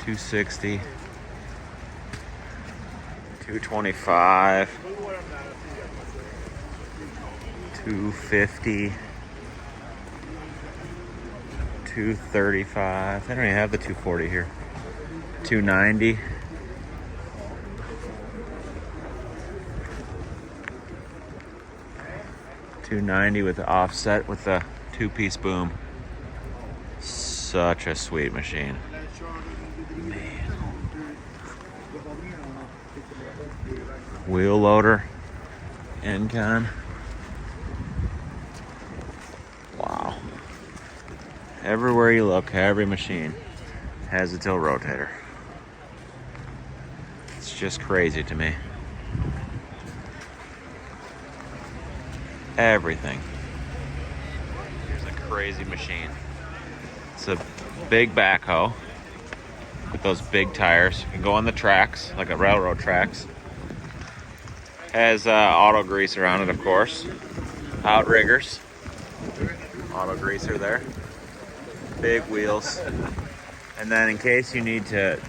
S1: 260. 225. 250. 235. They don't even have the 240 here. 290. 290 with the offset with the two-piece boom. Such a sweet machine. Man. Wheel loader. Engcon. Wow. Everywhere you look, every machine has a Tiltrotator. It's just crazy to me. Everything. Here's a crazy machine. It's a big backhoe with those big tires. You can go on the tracks, like a railroad tracks. Has auto greaser on it, of course. Outriggers. Auto greaser there. Big wheels. And then in case you need to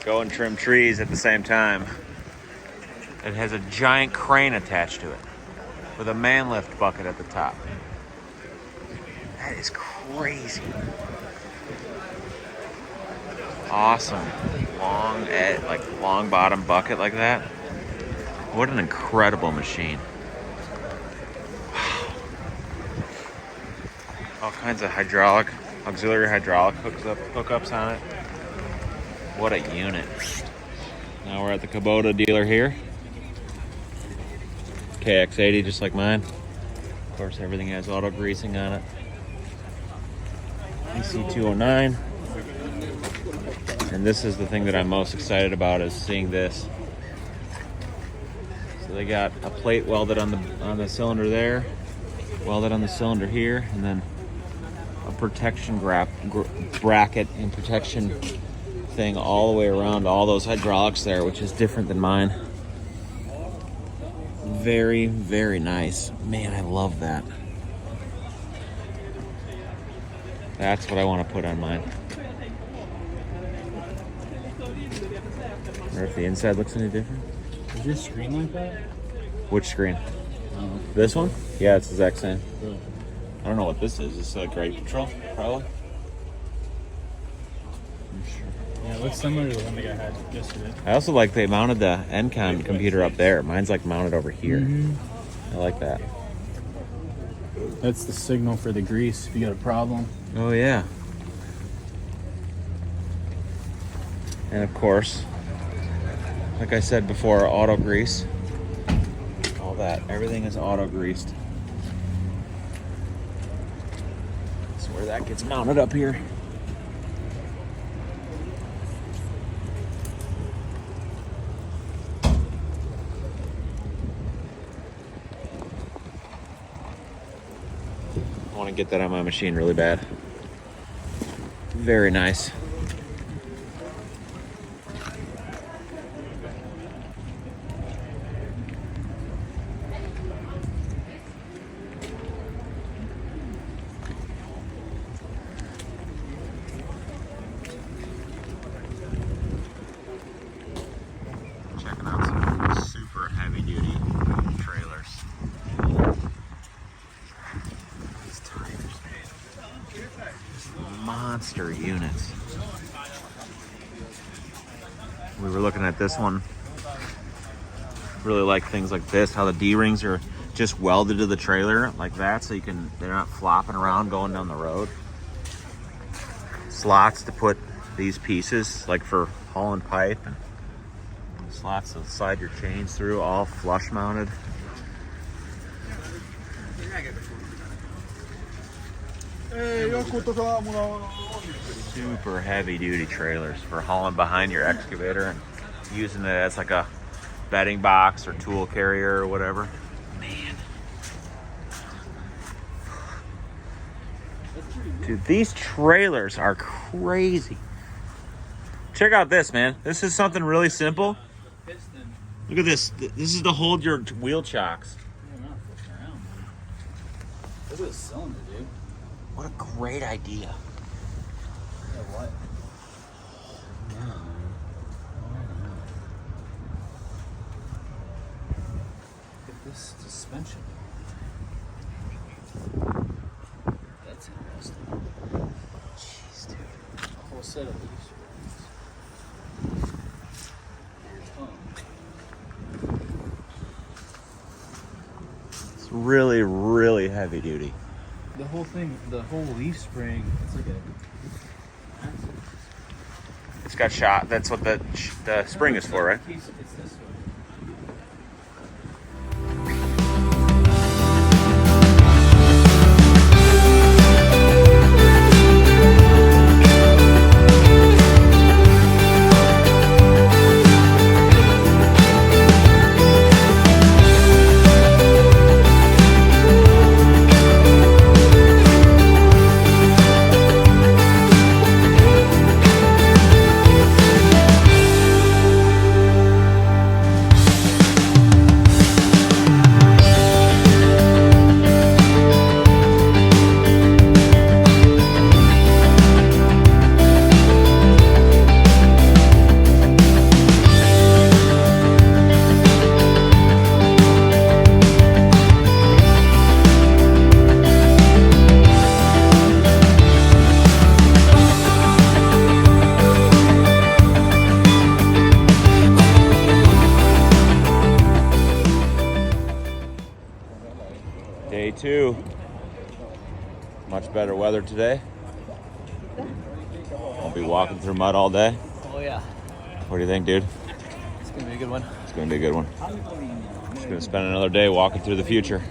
S1: go and trim trees at the same time, it has a giant crane attached to it with a man lift bucket at the top. That is crazy. Awesome. Long, long bottom bucket like that. What an incredible machine. Wow. All kinds of auxiliary hydraulic hookups on it. What a unit. Now we're at the Kubota dealer here. KX80, just like mine. Of course, everything has auto greasing on it. EC209. And this is the thing that I'm most excited about, is seeing this. So they got a plate welded on the cylinder there, welded on the cylinder here, and then a protection bracket and protection thing all the way around all those hydraulics there, which is different than mine. Very, very nice. Man, I love that. That's what I want to put on mine. Or if the inside looks any different.
S2: Is your screen like that?
S1: Which screen? This one? Yeah, it's the exact same. I don't know what this is. Is this grade control? Probably. I'm sure.
S2: Yeah, it looks similar to the one that I had yesterday.
S1: I also like they mounted the Engcon computer up there. Mine's like mounted over here. I like that.
S2: That's the signal for the grease if you got a problem.
S1: Oh yeah. And of course, like I said before, auto grease. All that. Everything is auto greased. That's where that gets mounted up here. I want to get that on my machine really bad. Very nice. Checking out some super heavy duty trailers. Monster units. We were looking at this one. Really like things like this, how the D-rings are just welded to the trailer like that, so they're not flopping around going down the road. Slots to put these pieces, like for hauling pipe, and slots to slide your chains through, all flush mounted. Super heavy duty trailers for hauling behind your excavator and using it as like a bedding box or tool carrier or whatever. Man. Dude, these trailers are crazy. Check out this, man. This is something really simple. Look at this. This is to hold your wheel chocks.
S2: Look at the cylinder, dude.
S1: What a great idea.
S2: Yeah, what? Look at this suspension. That's interesting. Jeez, dude. A whole set of these.
S1: It's really, really heavy duty.
S2: The whole thing, the whole leaf spring, it's like a...
S1: It's got shot. That's what the spring is for, right?
S2: It's this way.
S1: Day 2. Much better weather today. Won't be walking through mud all day.
S2: Oh yeah.
S1: What do you think, dude?
S2: It's gonna be a good one.
S1: It's gonna be a good one. Just gonna spend another day walking through the future.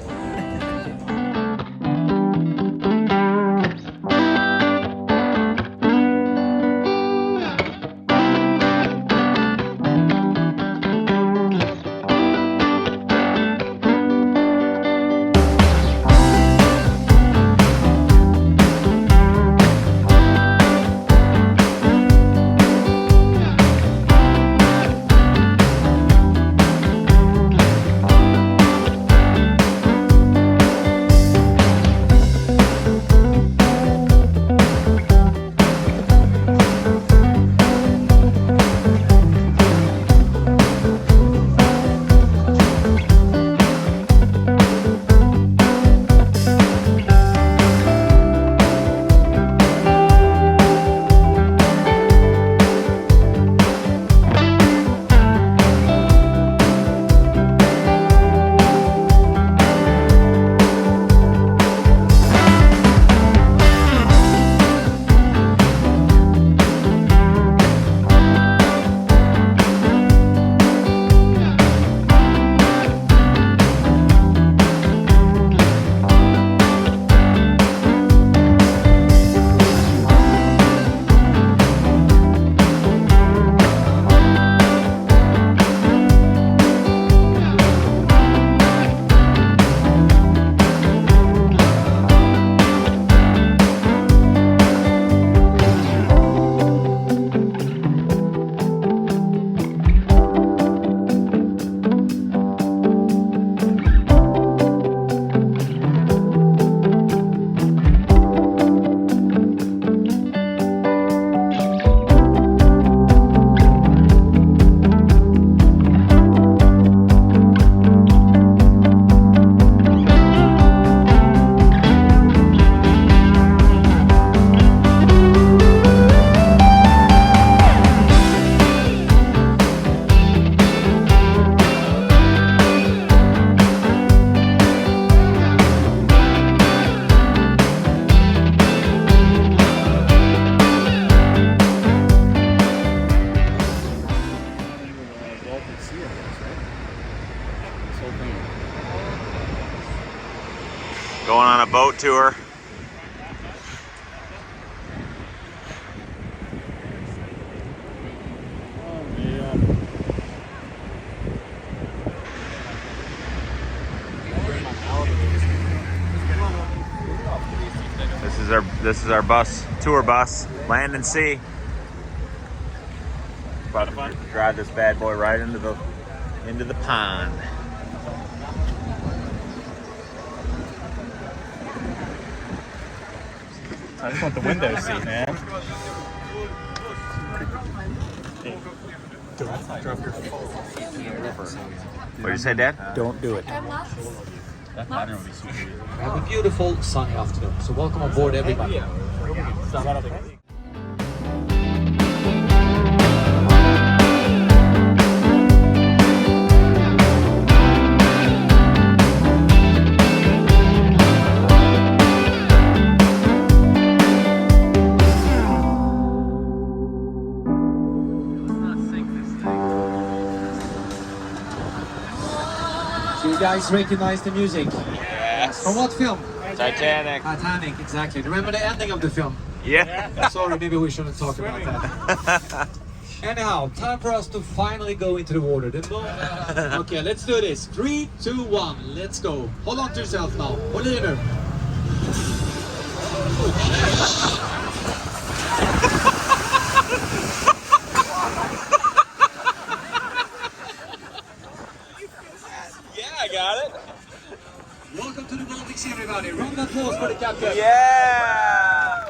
S1: Going on a boat tour. This is our bus, tour bus, land and sea. About to drive this bad boy right into the pond.
S6: I just want the window seat, man.
S1: What did you say, Dad?
S16: Don't do it.
S6: That pattern would be super easy.
S16: We have a beautiful sunny afternoon, so welcome aboard everybody. Do you guys recognize the music?
S1: Yes.
S16: From what film?
S1: Titanic.
S16: Titanic, exactly. Remember the ending of the film?
S1: Yeah.
S16: Sorry, maybe we shouldn't talk about that. Anyhow, time for us to finally go into the water. Okay, let's do this. 3, 2, 1, let's go. Hold on to yourself now. Håll i nu.
S1: Yeah, I got it.
S16: Welcome to the Baltics, everybody. Round of applause for the captain.
S1: Yeah.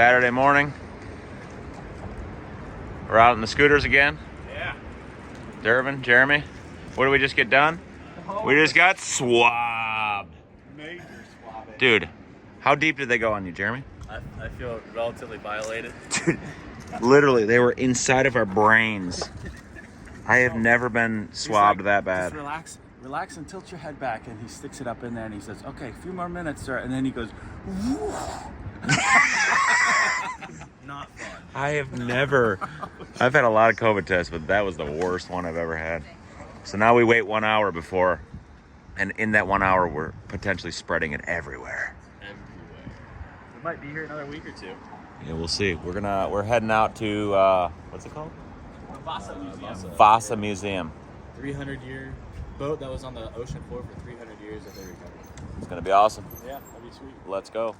S1: Saturday morning. We're out on the scooters again.
S6: Yeah.
S1: Dervin, Jeremy, what did we just get done? We just got swabbed.
S6: Major swabbing.
S1: Dude, how deep did they go on you, Jeremy?
S8: I feel relatively violated.
S1: Dude, literally, they were inside of our brains. I have never been swabbed that bad.
S2: Just relax and tilt your head back. And he sticks it up in there and he says, okay, a few more minutes, sir. And then he goes, woo.
S8: Not fun.
S1: I've had a lot of COVID tests, but that was the worst one I've ever had. So now we wait 1 hour before, and in that 1 hour, we're potentially spreading it everywhere.
S8: We might be here another week or two.
S1: Yeah, we'll see. We're heading out to, what's it called?
S8: Vasa Museum.
S1: Vasa Museum.
S8: 300-year boat that was on the ocean floor for 300 years that they recovered.
S1: It's gonna be awesome.
S8: Yeah, that'd be sweet.
S1: Let's go.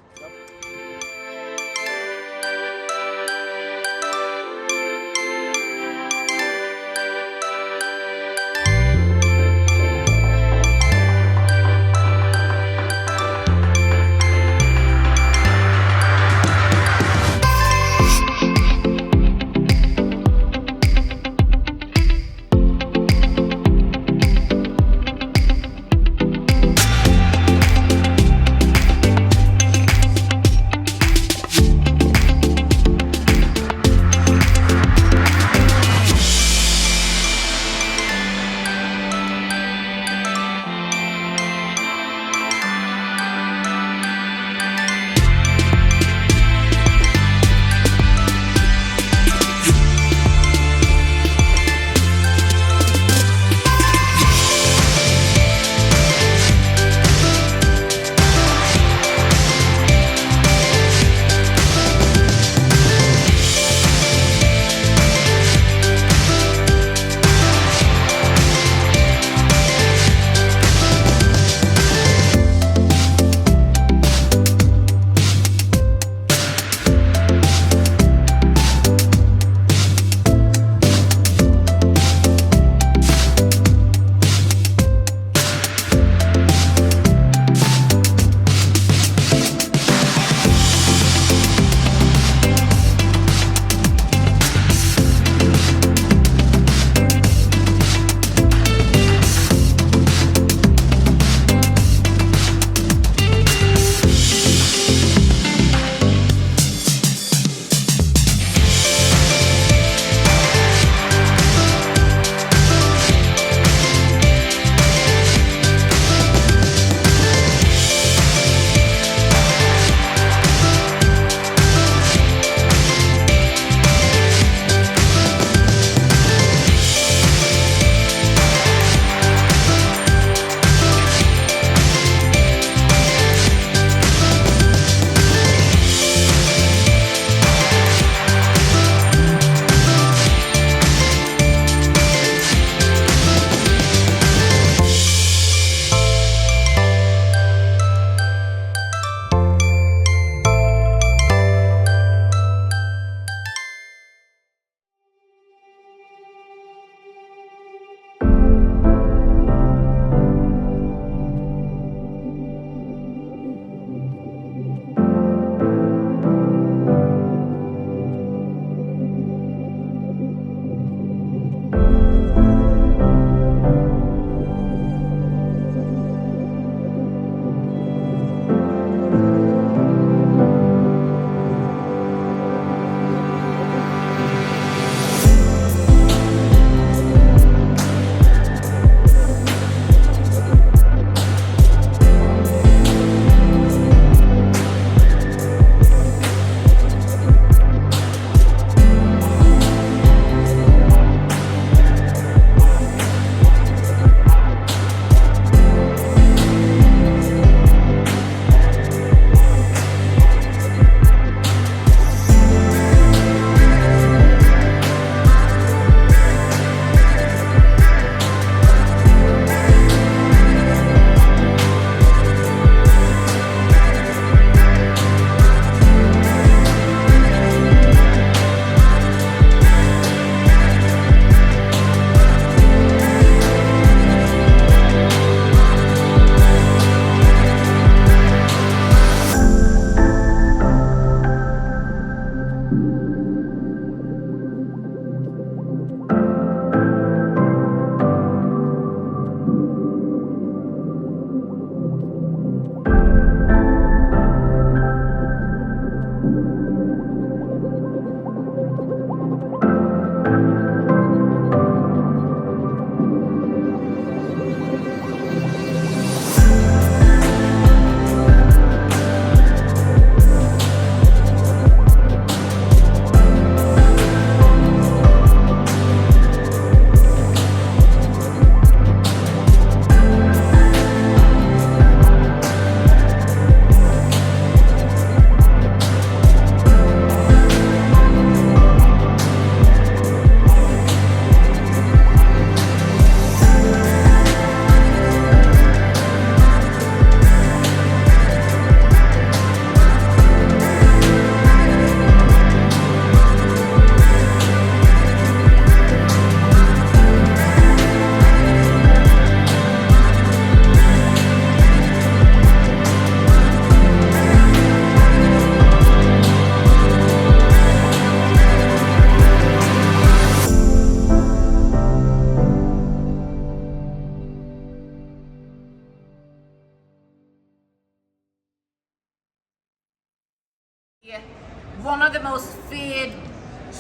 S17: feared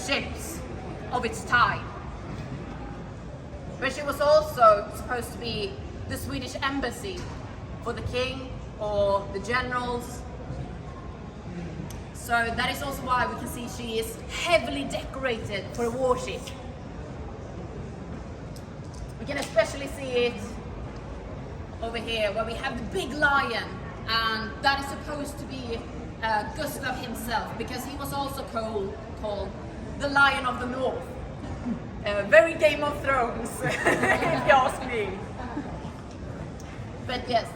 S17: ships of its time. But she was also supposed to be the Swedish embassy for the king or the generals. So that is also why we can see she is heavily decorated for a warship. We can especially see it over here where we have the big lion, and that is supposed to be Gustav himself, because he was also called the Lion of the North. Very Game of Thrones, if you ask me. But yes.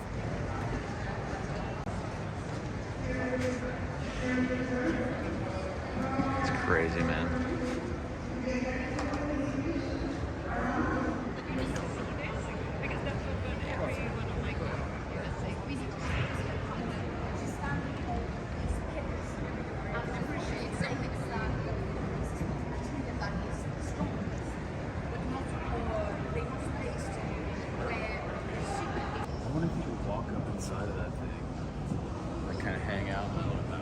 S1: It's crazy, man.
S2: I wonder if you could walk up inside of that thing, like kind of hang out and look about.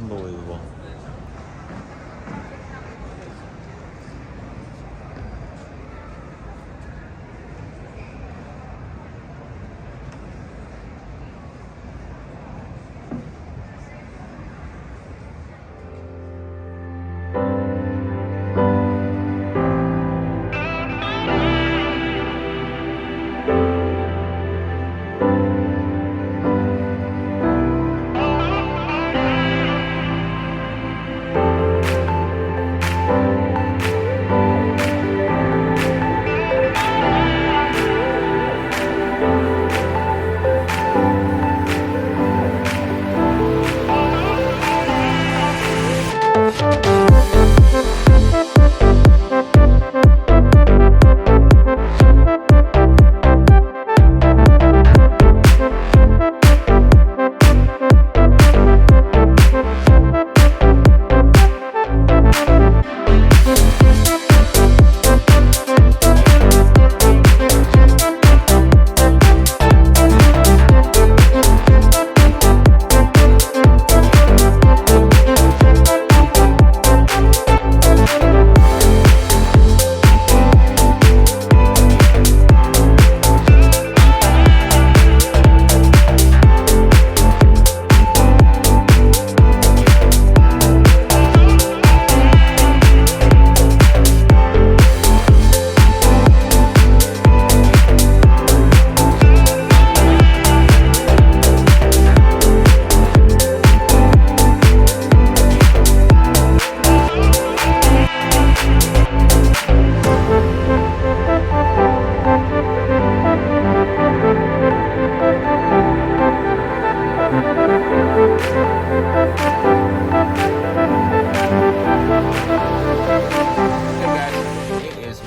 S1: Unbelievable.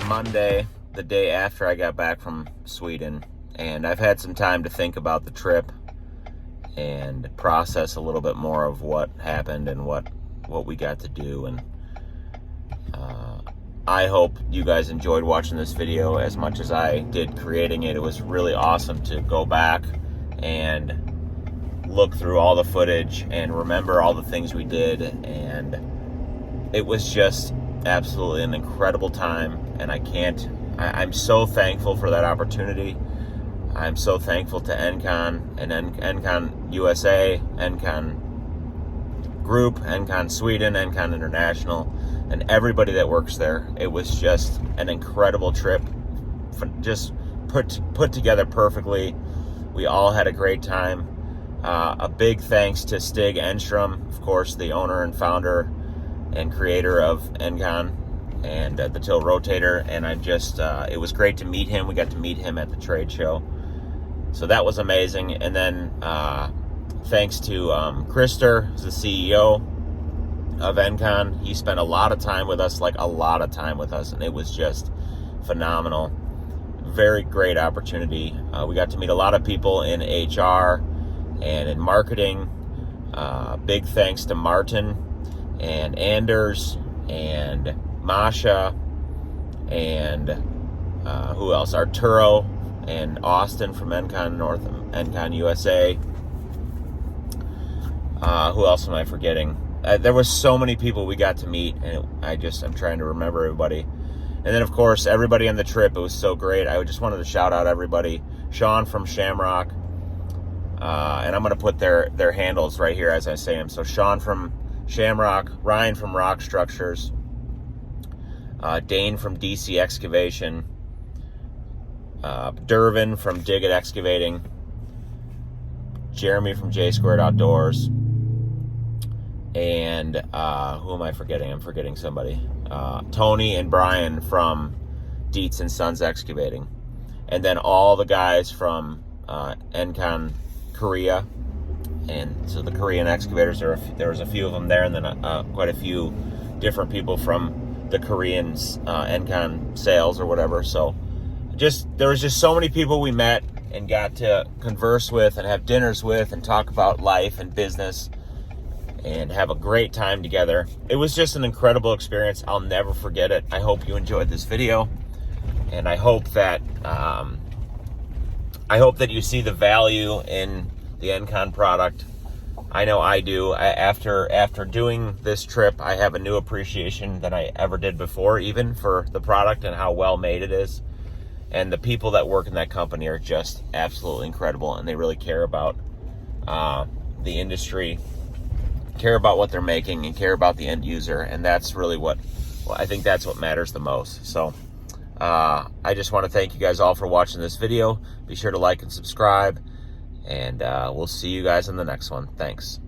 S1: Monday, the day after I got back from Sweden, and I've had some time to think about the trip and process a little bit more of what happened and what we got to do. And I hope you guys enjoyed watching this video as much as I did creating it. It was really awesome to go back and look through all the footage and remember all the things we did, and it was just absolutely an incredible time. And I'm so thankful for that opportunity. I'm so thankful to Engcon and Engcon USA, Engcon Group, Engcon Sweden, Engcon International, and everybody that works there. It was just an incredible trip, just put together perfectly. We all had a great time. A big thanks to Stig Enstrom, of course, the owner and founder and creator of Engcon and the Tiltrotator. And it was great to meet him. We got to meet him at the trade show. So that was amazing. And then thanks to Krister, who's the CEO of Engcon. He spent a lot of time with us, and it was just phenomenal. very great opportunity. We got to meet a lot of people in HR and in marketing. Big thanks to Martin and Anders and Masha and who else? Arturo and Austin from Engcon USA. Who else am I forgetting? There was so many people we got to meet, and I'm trying to remember everybody. And then, of course, everybody on the trip. It was so great. I just wanted to shout out everybody. Sean from Shamrock, and I'm going to put their handles right here as I say them. So Sean from Shamrock, Ryan from Rock Structures, Dane from DC Excavation, Dervin from Dig It Excavating, Jeremy from J Squared Outdoors, and who am I forgetting? I'm forgetting somebody. Tony and Brian from Dietz and Sons Excavating, and then all the guys from Engcon Korea. And so the Korean excavators, there was a few of them there, and then quite a few different people from the Korean Engcon sales or whatever. So there was just so many people we met and got to converse with and have dinners with and talk about life and business and have a great time together. It was just an incredible experience. I'll never forget it. I hope you enjoyed this video, and I hope that you see the value in the Engcon product. I know I do. After doing this trip, I have a new appreciation than I ever did before, even for the product and how well made it is. And the people that work in that company are just absolutely incredible, and they really care about the industry, care about what they're making, and care about the end user. And that's really I think that's what matters the most. So I just want to thank you guys all for watching this video. Be sure to like and subscribe, and we'll see you guys in the next one. Thanks.